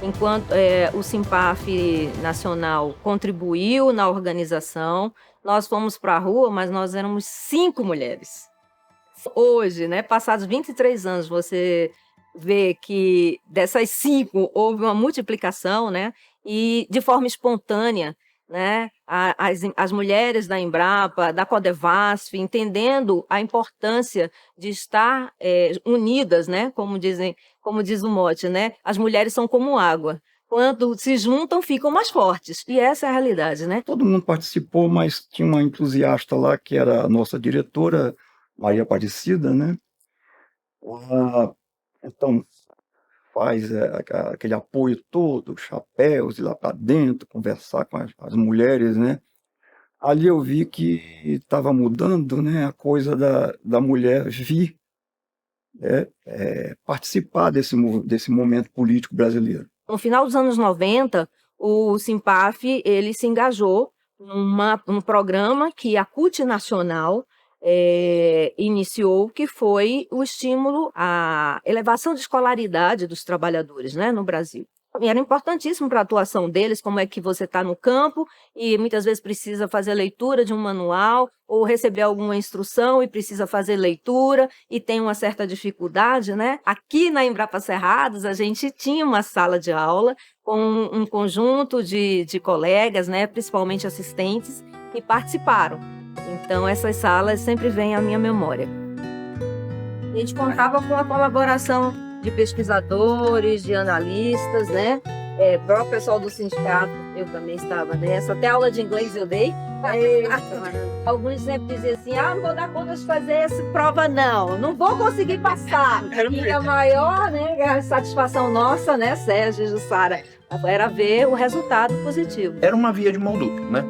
enquanto o Simpaf Nacional contribuiu na organização, nós fomos para a rua, mas nós éramos 5 mulheres. Hoje, né? Passados 23 anos, você vê que dessas 5 houve uma multiplicação, né? E de forma espontânea, né? As mulheres da Embrapa, da Codevasf, entendendo a importância de estar unidas, né? Como diz o mote, né? As mulheres são como água. Quando se juntam, ficam mais fortes. E essa é a realidade, né? Todo mundo participou, mas tinha uma entusiasta lá, que era a nossa diretora, Maria Aparecida, né? Então, faz aquele apoio todo, chapéus, ir lá para dentro, conversar com as mulheres, né? Ali eu vi que estava mudando, né, a coisa da mulher vir participar desse momento político brasileiro. No final dos anos 90, o Simpaf ele se engajou num programa que a CUT Nacional iniciou, que foi o estímulo à elevação de escolaridade dos trabalhadores, né, no Brasil. E era importantíssimo para a atuação deles, como é que você está no campo e muitas vezes precisa fazer leitura de um manual ou receber alguma instrução e precisa fazer leitura e tem uma certa dificuldade, né? Aqui na Embrapa Cerrados, a gente tinha uma sala de aula com um conjunto de colegas, né, principalmente assistentes, que participaram. Então, essas salas sempre vêm à minha memória. A gente contava com a colaboração de pesquisadores, de analistas, né? Próprio pessoal do sindicato, eu também estava nessa. Até aula de inglês eu dei. Alguns sempre diziam assim, não vou dar conta de fazer essa prova não vou conseguir passar. E a maior, né, a satisfação nossa, né, Sérgio e Jussara, era ver o resultado positivo. Era uma via de mão dupla, né?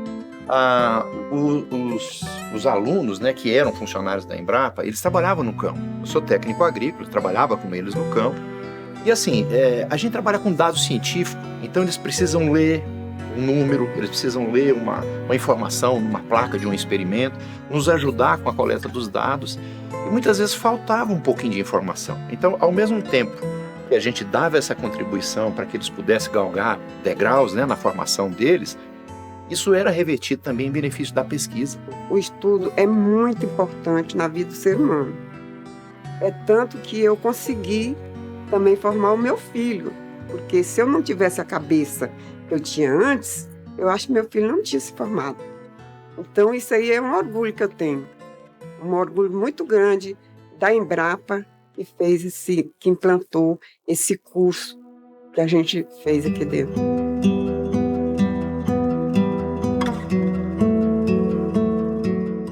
Os alunos, né, que eram funcionários da Embrapa, eles trabalhavam no campo. Eu sou técnico agrícola, trabalhava com eles no campo. E assim, a gente trabalha com dados científicos, então eles precisam ler um número, eles precisam ler uma informação numa placa de um experimento, nos ajudar com a coleta dos dados. E muitas vezes faltava um pouquinho de informação. Então, ao mesmo tempo que a gente dava essa contribuição para que eles pudessem galgar degraus, né, na formação deles, isso era revertido também em benefício da pesquisa. O estudo é muito importante na vida do ser humano. É tanto que eu consegui também formar o meu filho Porque se eu não tivesse a cabeça que eu tinha antes, eu acho que meu filho não tinha se formado. Então isso aí é um orgulho que eu tenho. Um orgulho muito grande da Embrapa que implantou esse curso que a gente fez aqui dentro.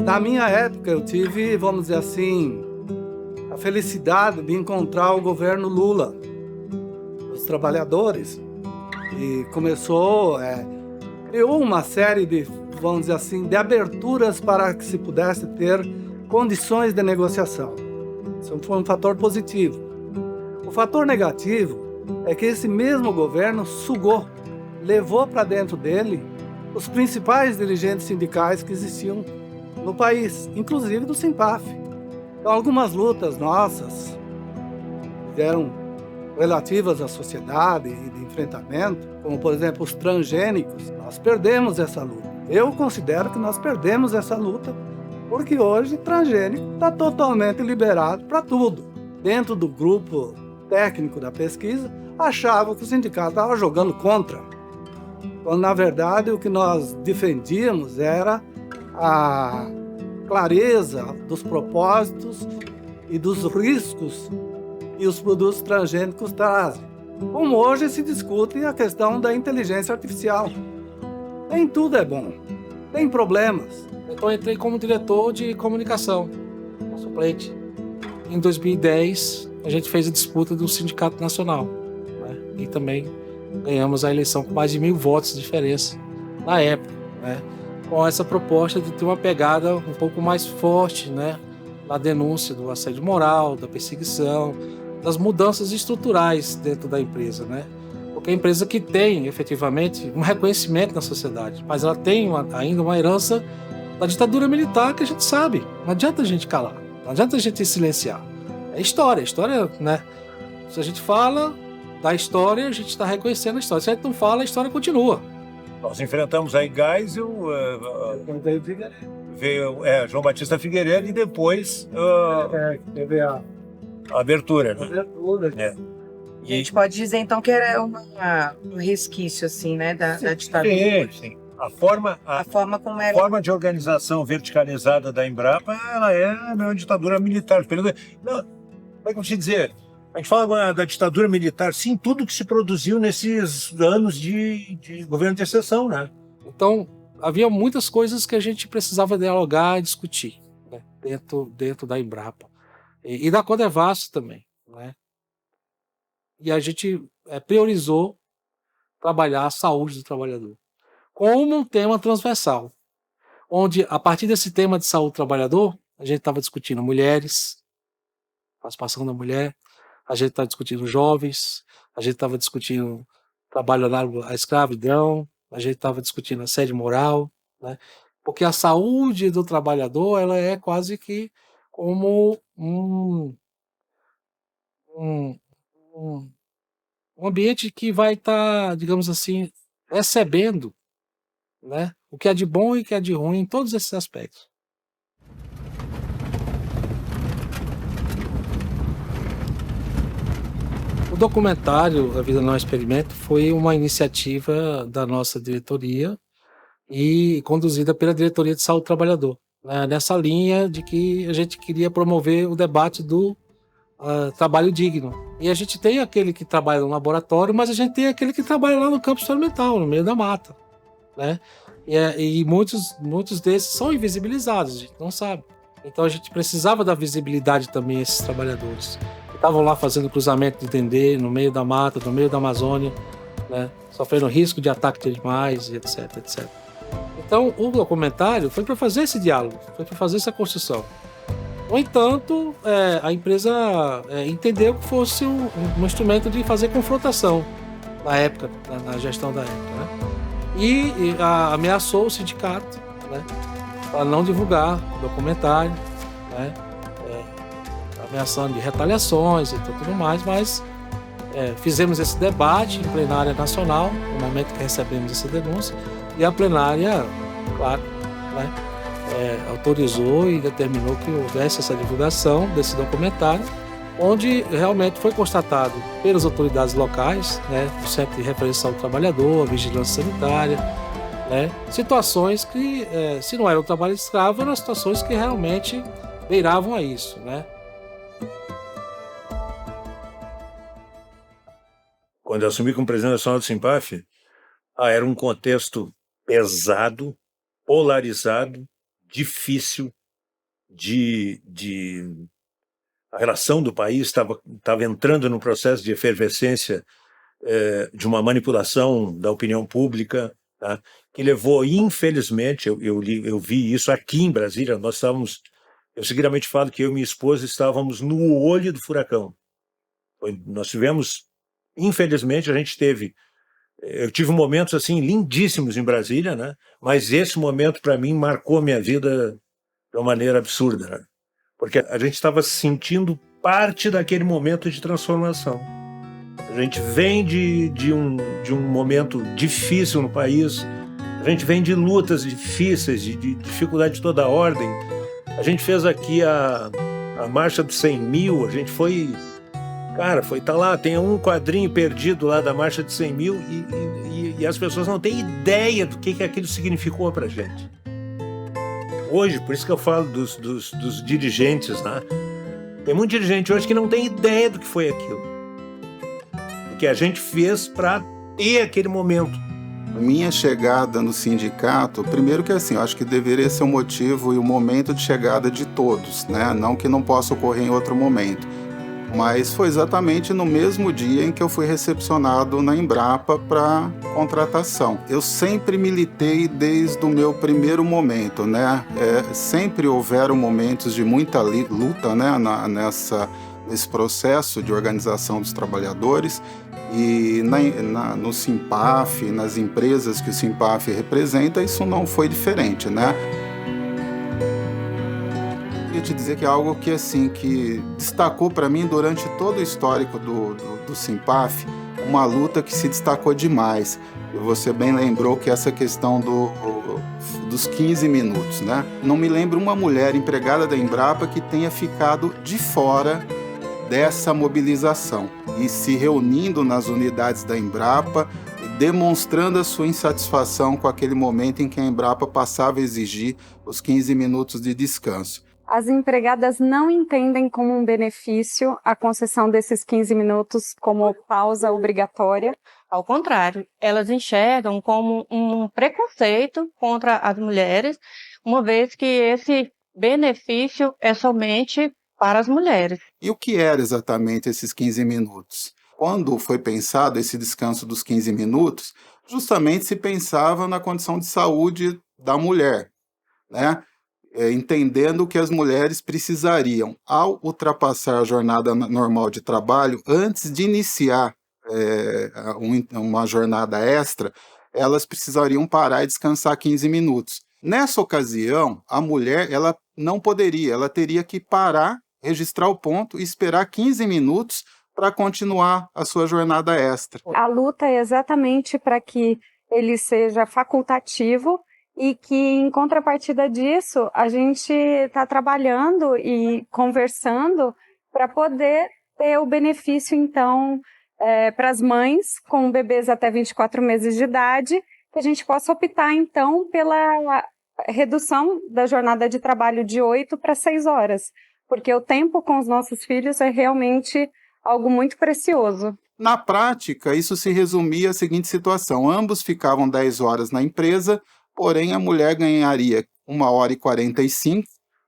Na minha época, eu tive, vamos dizer assim, a felicidade de encontrar o governo Lula, os trabalhadores, e criou uma série de, vamos dizer assim, de aberturas para que se pudesse ter condições de negociação. Isso foi um fator positivo. O fator negativo é que esse mesmo governo levou para dentro dele os principais dirigentes sindicais que existiam no país, inclusive do Simpaf. Então, algumas lutas nossas eram relativas à sociedade e de enfrentamento, como, por exemplo, os transgênicos, nós perdemos essa luta. Eu considero que nós perdemos essa luta porque hoje transgênico está totalmente liberado para tudo. Dentro do grupo técnico da pesquisa, achava que o sindicato estava jogando contra, quando, na verdade, o que nós defendíamos era a clareza dos propósitos e dos riscos que os produtos transgênicos trazem. Como hoje se discute a questão da inteligência artificial. Nem tudo é bom, tem problemas. Então eu entrei como diretor de comunicação, suplente. Em 2010, a gente fez a disputa do Sindicato Nacional, né? E também ganhamos a eleição com mais de 1.000 votos de diferença na época, né? Com essa proposta de ter uma pegada um pouco mais forte, né? Na denúncia do assédio moral, da perseguição, das mudanças estruturais dentro da empresa, né? Porque a empresa que tem, efetivamente, um reconhecimento na sociedade, mas ela tem ainda uma herança da ditadura militar que a gente sabe. Não adianta a gente calar, não adianta a gente silenciar. É história, né? Se a gente fala da história, a gente está reconhecendo a história. Se a gente não fala, a história continua. Nós enfrentamos aí Geisel, veio João Batista Figueiredo e depois a abertura. Né? A gente pode dizer, então, que era um resquício, assim, né, da ditadura. Sim. A forma de organização verticalizada da Embrapa, ela é uma ditadura militar. Não, como é que eu vou te dizer? A gente fala da ditadura militar, sim, tudo que se produziu nesses anos de governo de exceção, né? Então, havia muitas coisas que a gente precisava dialogar e discutir, né? dentro da Embrapa. E da Codevasf também, né? E a gente priorizou trabalhar a saúde do trabalhador como um tema transversal, onde, a partir desse tema de saúde do trabalhador, a gente estava discutindo mulheres, participação da mulher, a gente estava discutindo jovens, a gente estava discutindo trabalho análogo à escravidão, a gente estava discutindo assédio moral, né? Porque a saúde do trabalhador, ela é quase que como um ambiente que vai estar, digamos assim, recebendo, né, o que é de bom e o que é de ruim em todos esses aspectos. O documentário A Vida Não é Experimento foi uma iniciativa da nossa diretoria e conduzida pela Diretoria de Saúde do Trabalhador, né, nessa linha de que a gente queria promover o debate do trabalho digno. E a gente tem aquele que trabalha no laboratório, mas a gente tem aquele que trabalha lá no campo experimental, no meio da mata, né? E muitos desses são invisibilizados, a gente não sabe. Então a gente precisava dar visibilidade também a esses trabalhadores que estavam lá fazendo cruzamento de Dendê, no meio da mata, no meio da Amazônia, né? Sofrendo risco de ataque de animais, etc, etc. Então o documentário foi para fazer esse diálogo, foi para fazer essa construção. No entanto, a empresa entendeu que fosse um instrumento de fazer confrontação na época, na gestão da época, né? E ameaçou o sindicato, né, para não divulgar o documentário, né, ameaçando de retaliações e tudo mais, mas fizemos esse debate em plenária nacional, no momento que recebemos essa denúncia, e a plenária, claro, né, autorizou e determinou que houvesse essa divulgação desse documentário onde realmente foi constatado pelas autoridades locais, né, do Centro de Referência ao Trabalhador, Vigilância Sanitária, né, situações que, se não era o trabalho escravo, eram situações que realmente beiravam a isso, né? Quando eu assumi como presidente nacional do Simpaf, era um contexto pesado, polarizado, difícil, a relação do país estava entrando num processo de efervescência, de uma manipulação da opinião pública, tá? Que levou, infelizmente, eu vi isso aqui em Brasília, eu seguidamente falo que eu e minha esposa estávamos no olho do furacão. Nós tivemos, infelizmente, eu tive momentos assim lindíssimos em Brasília, né? Mas esse momento para mim marcou minha vida de uma maneira absurda, né? Porque a gente estava sentindo parte daquele momento de transformação. A gente vem de um momento difícil no país, a gente vem de lutas difíceis, de dificuldade de toda a ordem. A gente fez aqui a Marcha dos 100 mil, a gente foi... Cara, tá lá, tem um quadrinho perdido lá da Marcha de 100 mil e as pessoas não têm ideia do que aquilo significou pra gente. Hoje, por isso que eu falo dos dirigentes, né? Tem muito dirigente hoje que não tem ideia do que foi aquilo. O que a gente fez para ter aquele momento. Minha chegada no sindicato, primeiro que assim, eu acho que deveria ser o motivo e o momento de chegada de todos, né? Não que não possa ocorrer em outro momento. Mas foi exatamente no mesmo dia em que eu fui recepcionado na Embrapa para contratação. Eu sempre militei desde o meu primeiro momento, né? Sempre houveram momentos de muita luta, né? Nesse processo de organização dos trabalhadores e no Simpaf, nas empresas que o Simpaf representa, isso não foi diferente, né? Eu queria te dizer que é algo que, assim, que destacou para mim durante todo o histórico do Simpaf, uma luta que se destacou demais. E você bem lembrou que essa questão dos 15 minutos, né? Não me lembro uma mulher empregada da Embrapa que tenha ficado de fora dessa mobilização e se reunindo nas unidades da Embrapa e demonstrando a sua insatisfação com aquele momento em que a Embrapa passava a exigir os 15 minutos de descanso. As empregadas não entendem como um benefício a concessão desses 15 minutos como pausa obrigatória. Ao contrário, elas enxergam como um preconceito contra as mulheres, uma vez que esse benefício é somente para as mulheres. E o que era exatamente esses 15 minutos? Quando foi pensado esse descanso dos 15 minutos, justamente se pensava na condição de saúde da mulher, né? Entendendo que as mulheres precisariam, ao ultrapassar a jornada normal de trabalho, antes de iniciar uma jornada extra, elas precisariam parar e descansar 15 minutos. Nessa ocasião, a mulher ela não poderia, ela teria que parar, registrar o ponto e esperar 15 minutos para continuar a sua jornada extra. A luta é exatamente para que ele seja facultativo e que, em contrapartida disso, a gente está trabalhando e conversando para poder ter o benefício, então, para as mães com bebês até 24 meses de idade, que a gente possa optar, então, pela redução da jornada de trabalho de 8 para 6 horas, porque o tempo com os nossos filhos é realmente algo muito precioso. Na prática, isso se resumia à seguinte situação: ambos ficavam 10 horas na empresa, porém a mulher ganharia 1h45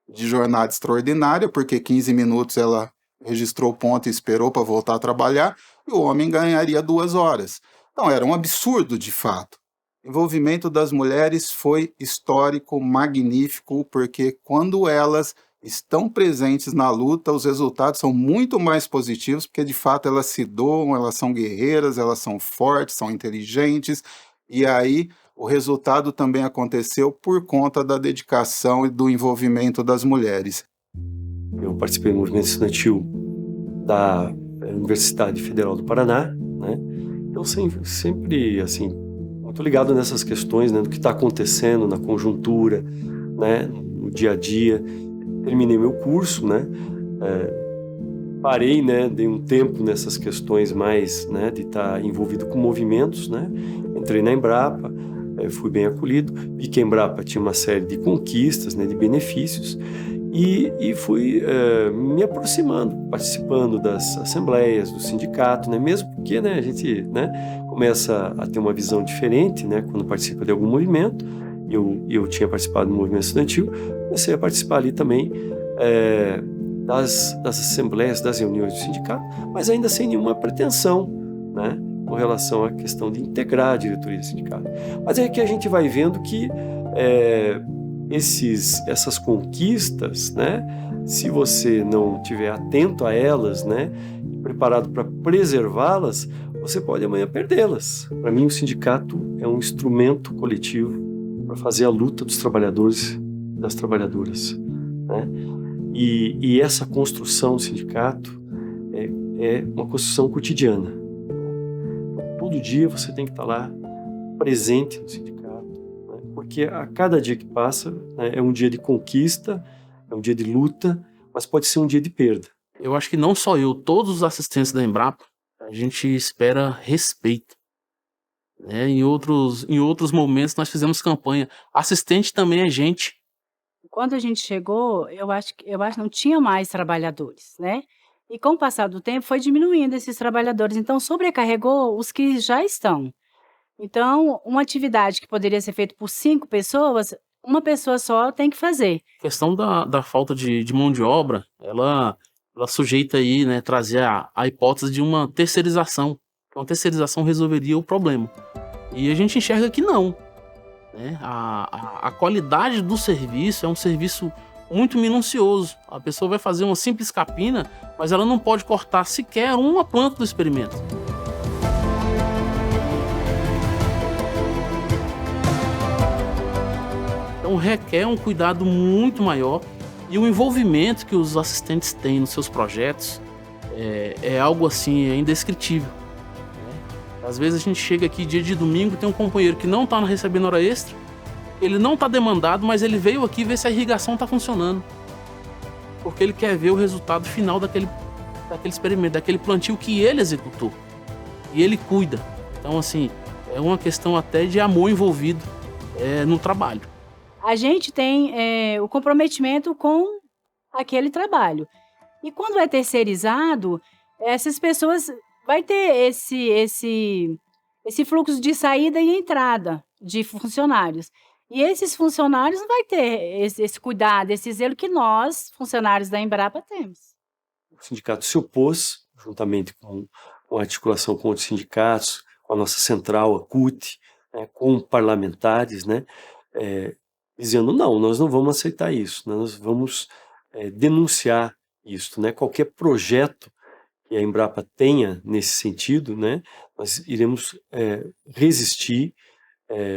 de jornada extraordinária, porque 15 minutos ela registrou o ponto e esperou para voltar a trabalhar, e o homem ganharia 2 horas. Então era um absurdo de fato. O envolvimento das mulheres foi histórico, magnífico, porque quando elas estão presentes na luta, os resultados são muito mais positivos, porque de fato elas se doam, elas são guerreiras, elas são fortes, são inteligentes, e aí o resultado também aconteceu por conta da dedicação e do envolvimento das mulheres. Eu participei do movimento estudantil da Universidade Federal do Paraná, né? Eu sempre assim, muito ligado nessas questões, né, do que está acontecendo na conjuntura, né, no dia a dia. Terminei meu curso, né? parei, né, dei um tempo nessas questões mais, né, de estar envolvido com movimentos, né, entrei na Embrapa, fui bem acolhido, vi que a Embrapa tinha uma série de conquistas, né, de benefícios, e fui me aproximando, participando das assembleias, do sindicato, né, mesmo porque, né, a gente, né, começa a ter uma visão diferente, né, quando participa de algum movimento. Eu tinha participado do movimento estudantil, comecei a participar ali também das assembleias, das reuniões do sindicato, mas ainda sem nenhuma pretensão, né, com relação à questão de integrar a diretoria do sindicato. Mas é que a gente vai vendo que essas conquistas, né, se você não estiver atento a elas, né, preparado para preservá-las, você pode amanhã perdê-las. Para mim, o sindicato é um instrumento coletivo para fazer a luta dos trabalhadores e das trabalhadoras, né? E essa construção do sindicato é uma construção cotidiana. Todo dia você tem que estar lá presente no sindicato, né? Porque a cada dia que passa, né, é um dia de conquista, é um dia de luta, mas pode ser um dia de perda. Eu acho que não só eu, todos os assistentes da Embrapa, a gente espera respeito. Em outros momentos nós fizemos campanha. Assistente também é gente. Quando a gente chegou, eu acho que não tinha mais trabalhadores, né? E com o passar do tempo foi diminuindo esses trabalhadores, então sobrecarregou os que já estão. Então, uma atividade que poderia ser feita por 5 pessoas, uma pessoa só tem que fazer. A questão da falta de mão de obra, ela sujeita aí, né, trazer a hipótese de uma terceirização. Uma terceirização resolveria o problema. E a gente enxerga que não, né? A qualidade do serviço é um serviço muito minucioso. A pessoa vai fazer uma simples capina, mas ela não pode cortar sequer uma planta do experimento. Então requer um cuidado muito maior e o envolvimento que os assistentes têm nos seus projetos é algo assim indescritível. Às vezes a gente chega aqui dia de domingo, tem um companheiro que não está recebendo hora extra, ele não está demandado, mas ele veio aqui ver se a irrigação está funcionando. Porque ele quer ver o resultado final daquele experimento, daquele plantio que ele executou. E ele cuida. Então, assim, é uma questão até de amor envolvido no trabalho. A gente tem o comprometimento com aquele trabalho. E quando é terceirizado, essas pessoas vai ter esse fluxo de saída e entrada de funcionários. E esses funcionários não vai ter esse cuidado, esse zelo que nós, funcionários da Embrapa, temos. O sindicato se opôs, juntamente com a articulação com outros sindicatos, com a nossa central, a CUT, né, com parlamentares, né, dizendo, não, nós não vamos aceitar isso, nós vamos denunciar isso, né, qualquer projeto que a Embrapa tenha nesse sentido, né, nós iremos resistir,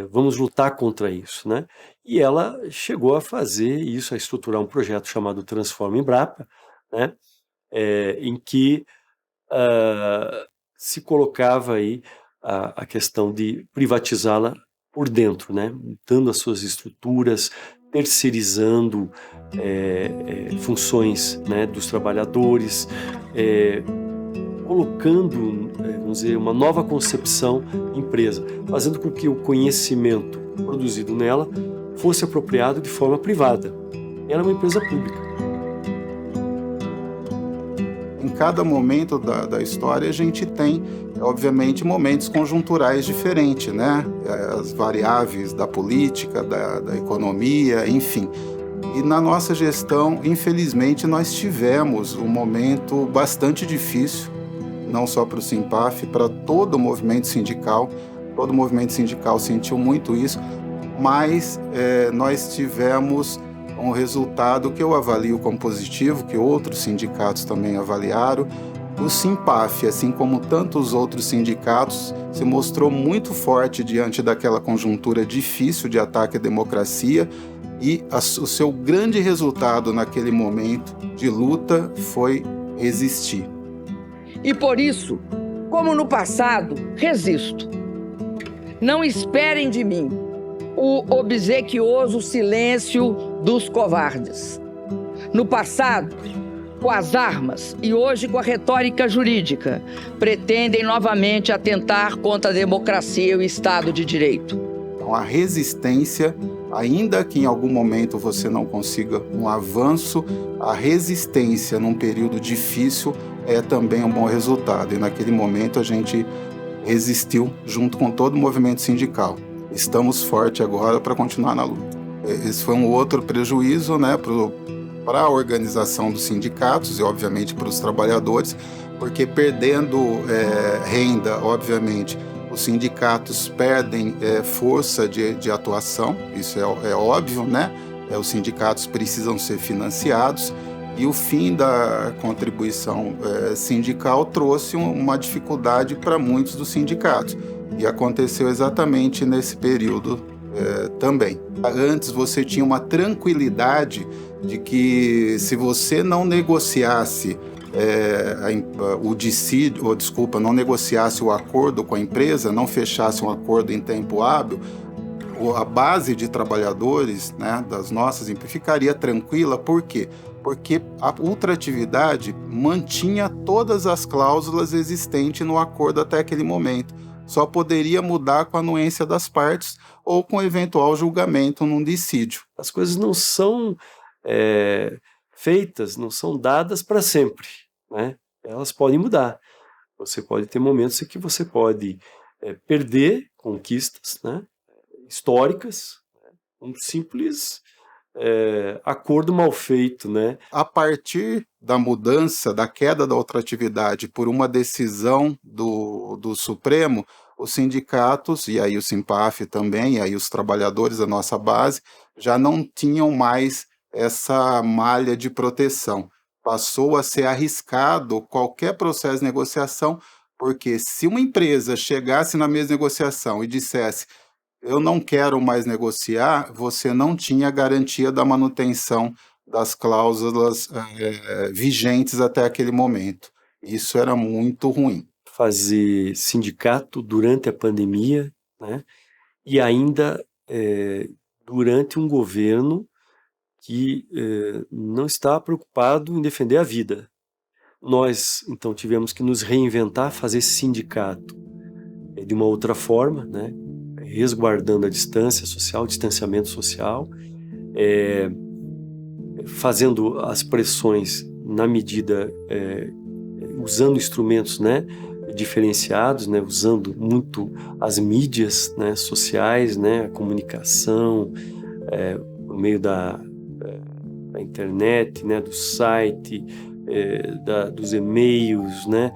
vamos lutar contra isso, né? E ela chegou a fazer isso, a estruturar um projeto chamado Transforma Embrapa, né, em que se colocava aí a questão de privatizá-la por dentro, né, mudando as suas estruturas, terceirizando funções, né, dos trabalhadores, colocando, vamos dizer, uma nova concepção de empresa, fazendo com que o conhecimento produzido nela fosse apropriado de forma privada. Ela é uma empresa pública. Em cada momento da história a gente tem, obviamente, momentos conjunturais diferentes, né? As variáveis da política, da economia, enfim. E na nossa gestão, infelizmente, nós tivemos um momento bastante difícil, não só para o Simpaf, para todo o movimento sindical. Todo o movimento sindical sentiu muito isso, mas nós tivemos um resultado que eu avalio como positivo, que outros sindicatos também avaliaram. O Simpaf, assim como tantos outros sindicatos, se mostrou muito forte diante daquela conjuntura difícil de ataque à democracia, e o seu grande resultado naquele momento de luta foi resistir. E por isso, como no passado, resisto. Não esperem de mim o obsequioso silêncio dos covardes. No passado, com as armas e hoje com a retórica jurídica, pretendem novamente atentar contra a democracia e o Estado de Direito. Então, a resistência, ainda que em algum momento você não consiga um avanço, a resistência num período difícil é também um bom resultado. E naquele momento a gente resistiu junto com todo o movimento sindical. Estamos fortes agora para continuar na luta. Esse foi um outro prejuízo, né, para a organização dos sindicatos e, obviamente, para os trabalhadores, porque perdendo renda, obviamente, os sindicatos perdem força de atuação, isso é óbvio, né? Os sindicatos precisam ser financiados e o fim da contribuição sindical trouxe uma dificuldade para muitos dos sindicatos. E aconteceu exatamente nesse período também. Antes você tinha uma tranquilidade de que se você não negociasse não negociasse o acordo com a empresa, não fechasse um acordo em tempo hábil, a base de trabalhadores, né, das nossas ficaria tranquila. Por quê? Porque a ultratividade mantinha todas as cláusulas existentes no acordo até aquele momento. Só poderia mudar com a anuência das partes ou com eventual julgamento num dissídio. As coisas não são feitas, não são dadas para sempre, né? Elas podem mudar. Você pode ter momentos em que você pode perder conquistas, né, históricas, um simples acordo mal feito, né? A partir da mudança, da queda da ultratividade por uma decisão do Supremo, os sindicatos, e aí o Simpaf também, e aí os trabalhadores da nossa base, já não tinham mais essa malha de proteção. Passou a ser arriscado qualquer processo de negociação, porque se uma empresa chegasse na mesa de negociação e dissesse eu não quero mais negociar, você não tinha garantia da manutenção das cláusulas vigentes até aquele momento. Isso era muito ruim. Fazer sindicato durante a pandemia, né? E ainda durante um governo que não está preocupado em defender a vida. Nós, então, tivemos que nos reinventar, fazer esse sindicato de uma outra forma, né? Resguardando a distância social, o distanciamento social, fazendo as pressões na medida, usando instrumentos, né, diferenciados, né, usando muito as mídias, né, sociais, né, a comunicação, por meio da internet, né, do site, dos e-mails, né,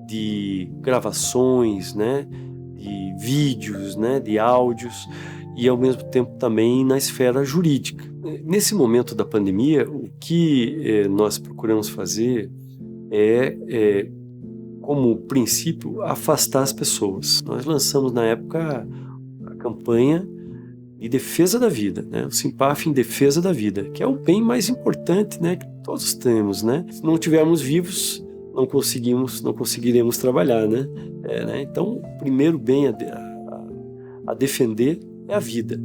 de gravações, né, de vídeos, né, de áudios, e ao mesmo tempo também na esfera jurídica. Nesse momento da pandemia, o que nós procuramos fazer como princípio, afastar as pessoas. Nós lançamos na época a campanha de defesa da vida, né? O Simpaf em defesa da vida, que é o bem mais importante, né, que todos temos, né? Se não estivermos vivos, não conseguiremos trabalhar, né? Então, o primeiro bem a defender é a vida.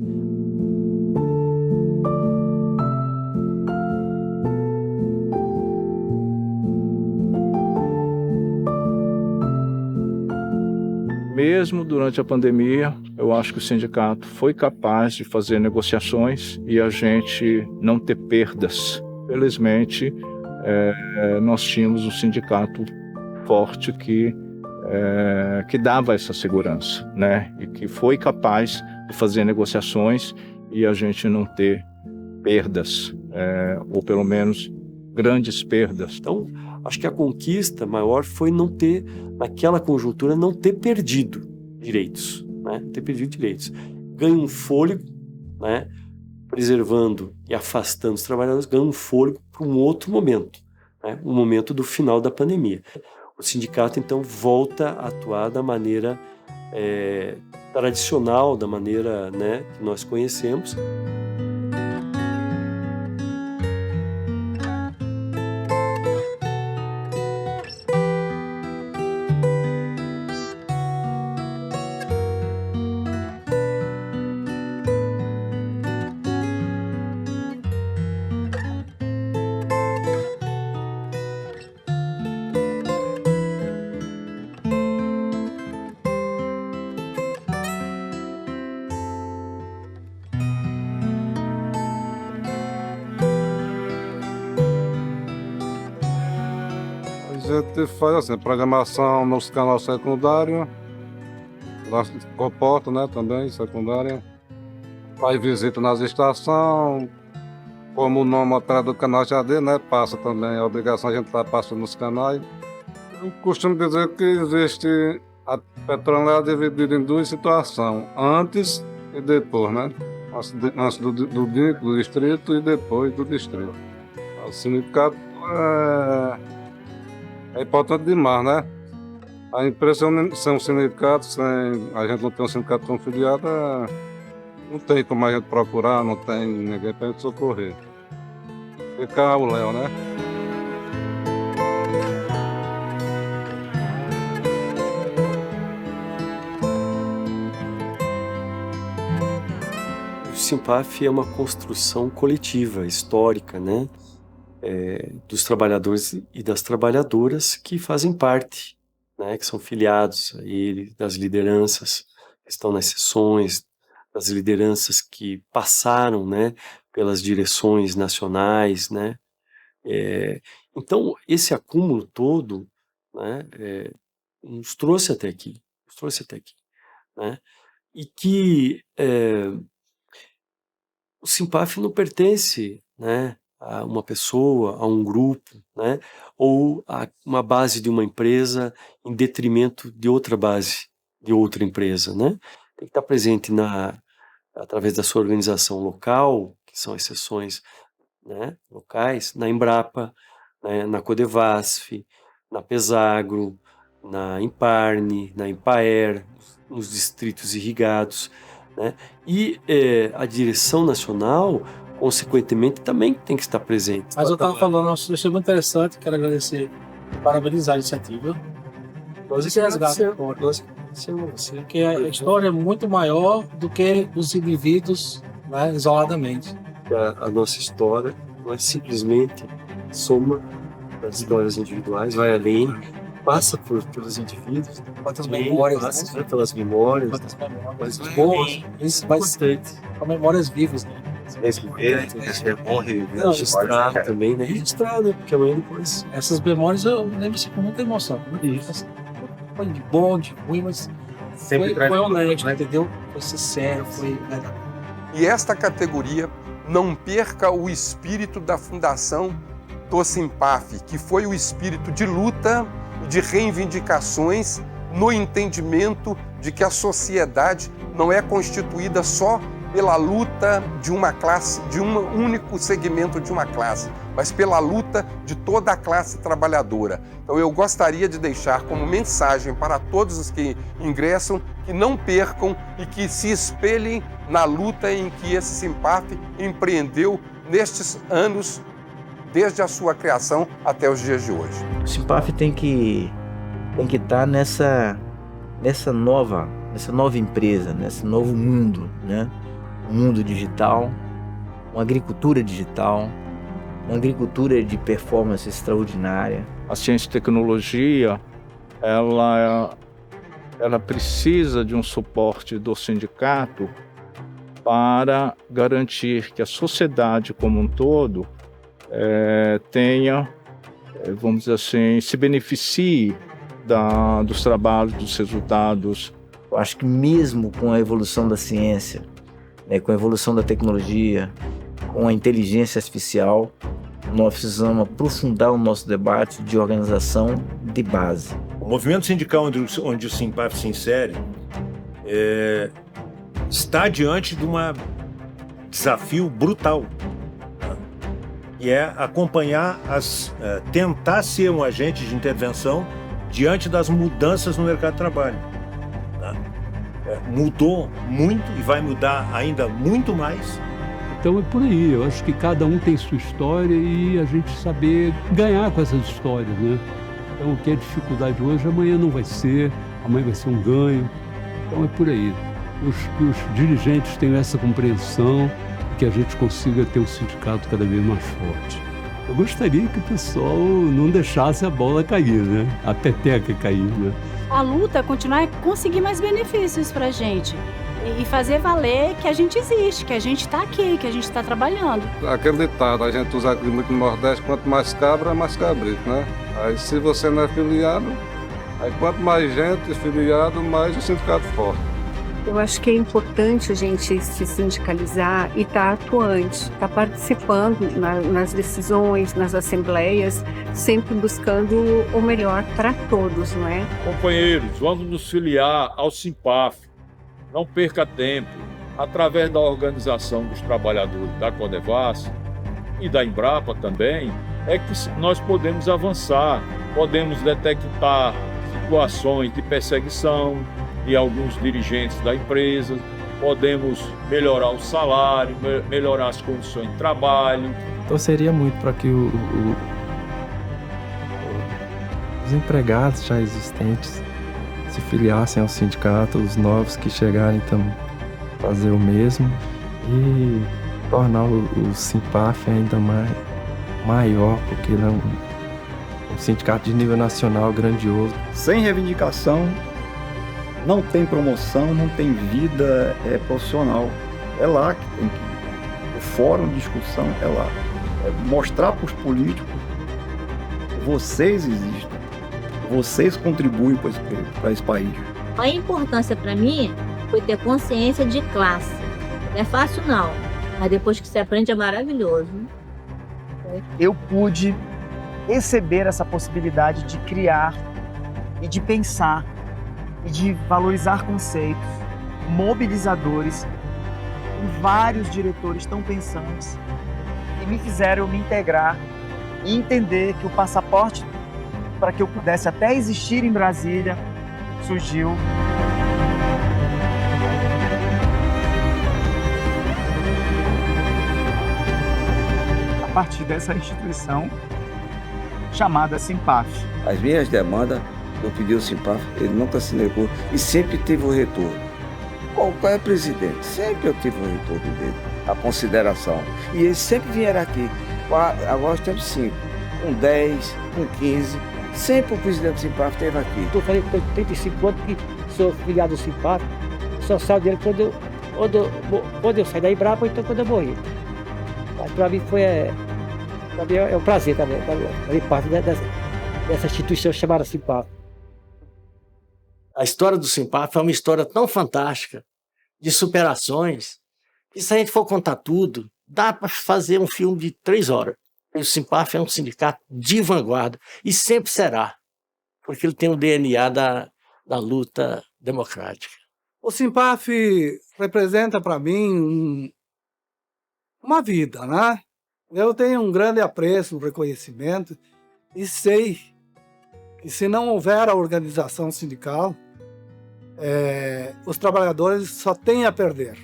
Mesmo durante a pandemia, eu acho que o sindicato foi capaz de fazer negociações e a gente não ter perdas. Felizmente, nós tínhamos um sindicato forte que dava essa segurança, né? E que foi capaz de fazer negociações e a gente não ter perdas, ou pelo menos grandes perdas. Então, acho que a conquista maior foi não ter, naquela conjuntura, não ter perdido direitos, né? Não ter perdido direitos. Ganha um fôlego, né? Preservando e afastando os trabalhadores, ganha um fôlego para um outro momento, né? O momento do final da pandemia. O sindicato, então, volta a atuar da maneira tradicional, da maneira, né, que nós conhecemos. gente faz assim, programação nos canais secundários, comporta, né, também, secundária. Faz visita nas estações, como o nome atrás do canal já deu, né, passa também, a obrigação a gente estar passando nos canais. Eu costumo dizer que existe, a Petrolão é dividida em duas situações, antes e depois, né? Antes do distrito e depois do distrito. O sindicato é importante demais, né? A empresa sem um sindicato, sem a gente não tem um sindicato confiliado, não tem como a gente procurar, não tem ninguém para gente socorrer. Fica o Léo, né? O Simpaf é uma construção coletiva, histórica, né? Dos trabalhadores e das trabalhadoras que fazem parte, né? Que são filiados a ele, das lideranças que estão nas sessões, das lideranças que passaram, né? Pelas direções nacionais, né? Então, esse acúmulo todo, né? Nos trouxe até aqui, né? E que o Simpaf não pertence, né, a uma pessoa, a um grupo, né, ou a uma base de uma empresa em detrimento de outra base, de outra empresa, né? Tem que estar presente através da sua organização local, que são as seções, né, locais, na Embrapa, né, na Codevasf, na Pesagro, na Imparne, na Impaer, nos distritos irrigados, né? E a direção nacional, consequentemente, também tem que estar presente. Mas eu estava falando, eu achei muito interessante, quero agradecer, parabenizar a iniciativa. Porque a história é muito maior do que os indivíduos, né, isoladamente. A nossa história não é simplesmente soma das histórias individuais, vai além, passa pelos indivíduos, quantas memórias, passa, né, pelas memórias, mas boas, são memórias vivas, né? Registrado também, né? Registrado, porque amanhã depois. Essas memórias eu lembro assim com muita emoção. Foi de bom, de ruim, mas foi honesto, entendeu? Foi sincero, foi. E esta categoria não perca o espírito da fundação do Simpaf, que foi o espírito de luta e de reivindicações no entendimento de que a sociedade não é constituída só pela luta de uma classe, de um único segmento de uma classe, mas pela luta de toda a classe trabalhadora. Então eu gostaria de deixar como mensagem para todos os que ingressam que não percam e que se espelhem na luta em que esse Simpaf empreendeu nestes anos, desde a sua criação até os dias de hoje. O Simpaf tem que estar nessa nova empresa, nesse novo mundo, né? Um mundo digital, uma agricultura digital, uma agricultura de performance extraordinária. A ciência e tecnologia, ela precisa de um suporte do sindicato para garantir que a sociedade como um todo tenha, vamos dizer assim, se beneficie dos trabalhos, dos resultados. Eu acho que mesmo com a evolução da ciência, né, com a evolução da tecnologia, com a inteligência artificial, nós precisamos aprofundar o nosso debate de organização de base. O movimento sindical onde o Simpaf se insere está diante de um desafio brutal, e é acompanhar tentar ser um agente de intervenção diante das mudanças no mercado de trabalho. Mudou muito e vai mudar ainda muito mais. Então é por aí, eu acho que cada um tem sua história e a gente saber ganhar com essas histórias, né? Então o que é dificuldade hoje, amanhã não vai ser, amanhã vai ser um ganho. Então é por aí. Que os dirigentes tenham essa compreensão e que a gente consiga ter um sindicato cada vez mais forte. Eu gostaria que o pessoal não deixasse a bola cair, né? A peteca cair, né? A luta continuar é conseguir mais benefícios para a gente. e fazer valer que a gente existe, que a gente está aqui, que a gente está trabalhando. Aquele ditado, a gente usa aqui muito no Nordeste, quanto mais cabra, mais cabrito, né? Aí se você não é filiado, aí quanto mais gente filiado, mais o sindicato forte. Eu acho que é importante a gente se sindicalizar e estar atuante, estar participando nas decisões, nas assembleias, sempre buscando o melhor para todos, não é? Companheiros, vamos nos filiar ao Simpaf. Não perca tempo. Através da organização dos trabalhadores da Codevasf e da Embrapa também, é que nós podemos avançar, podemos detectar situações de perseguição de alguns dirigentes da empresa, podemos melhorar o salário, melhorar as condições de trabalho. Torceria muito para que os empregados já existentes se filiassem ao sindicato, os novos que chegarem também fazer o mesmo e tornar o Simpaf ainda maior, porque ele é um sindicato de nível nacional grandioso. Sem reivindicação, não tem promoção, não tem vida profissional. É lá que tem que ir. O fórum de discussão é lá. É mostrar para os políticos que vocês existem, vocês contribuem para esse país. A importância para mim foi ter consciência de classe. Não é fácil não, mas depois que se aprende é maravilhoso. Eu pude receber essa possibilidade de criar e de pensar e de valorizar conceitos mobilizadores com vários diretores tão pensantes que me fizeram me integrar e entender que o passaporte para que eu pudesse até existir em Brasília surgiu a partir dessa instituição chamada Simpaf. As minhas demandas, eu pedi ao Simpaf, ele nunca se negou e sempre teve o retorno. Qualquer presidente, sempre eu tive o retorno dele, a consideração. E eles sempre vieram aqui. Agora nós temos 5, com 10, com 15. Sempre o presidente do Simpaf esteve aqui. Estou falando que tenho 35 anos que sou filiado ao Simpaf. Só saio dele quando eu sair da Embrapa ou então quando eu morrer. Mas para mim é um prazer também, fazer parte dessa instituição chamada Simpaf. A história do Simpaf é uma história tão fantástica, de superações, que se a gente for contar tudo, dá para fazer um filme de 3 horas. O Simpaf é um sindicato de vanguarda e sempre será, porque ele tem o DNA da luta democrática. O Simpaf representa para mim uma vida, né? Eu tenho um grande apreço, um reconhecimento e sei que se não houver a organização sindical, os trabalhadores só têm a perder.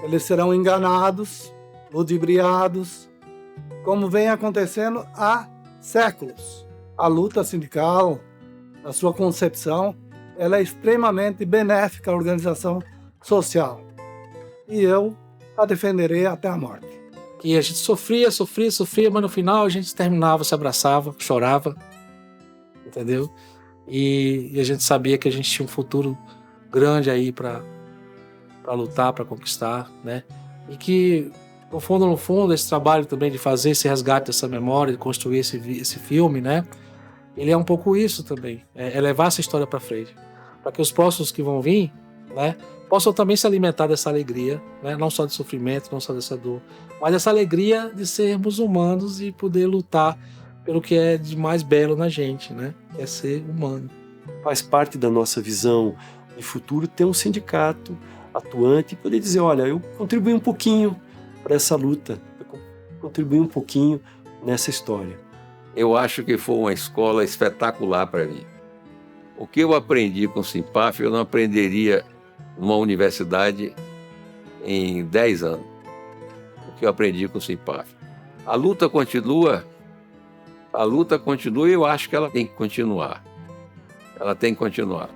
Eles serão enganados, ludibriados, como vem acontecendo há séculos. A luta sindical, a sua concepção, ela é extremamente benéfica à organização social. E eu a defenderei até a morte. E a gente sofria, mas no final a gente terminava, se abraçava, chorava, entendeu? E a gente sabia que a gente tinha um futuro grande aí para lutar, para conquistar, né? E que, no fundo, esse trabalho também de fazer esse resgate dessa memória, de construir esse filme, né? Ele é um pouco isso também, é levar essa história para frente, para que os próximos que vão vir, né, possam também se alimentar dessa alegria, né? Não só de sofrimento, não só dessa dor, mas dessa alegria de sermos humanos e poder lutar pelo que é de mais belo na gente, né? Que é ser humano. Faz parte da nossa visão de futuro ter um sindicato atuante e poder dizer, olha, eu contribuí um pouquinho para essa luta, eu contribuí um pouquinho nessa história. Eu acho que foi uma escola espetacular para mim. O que eu aprendi com o Simpaf, eu não aprenderia numa universidade em 10 anos. O que eu aprendi com o Simpaf. A luta continua e eu acho que ela tem que continuar. Ela tem que continuar.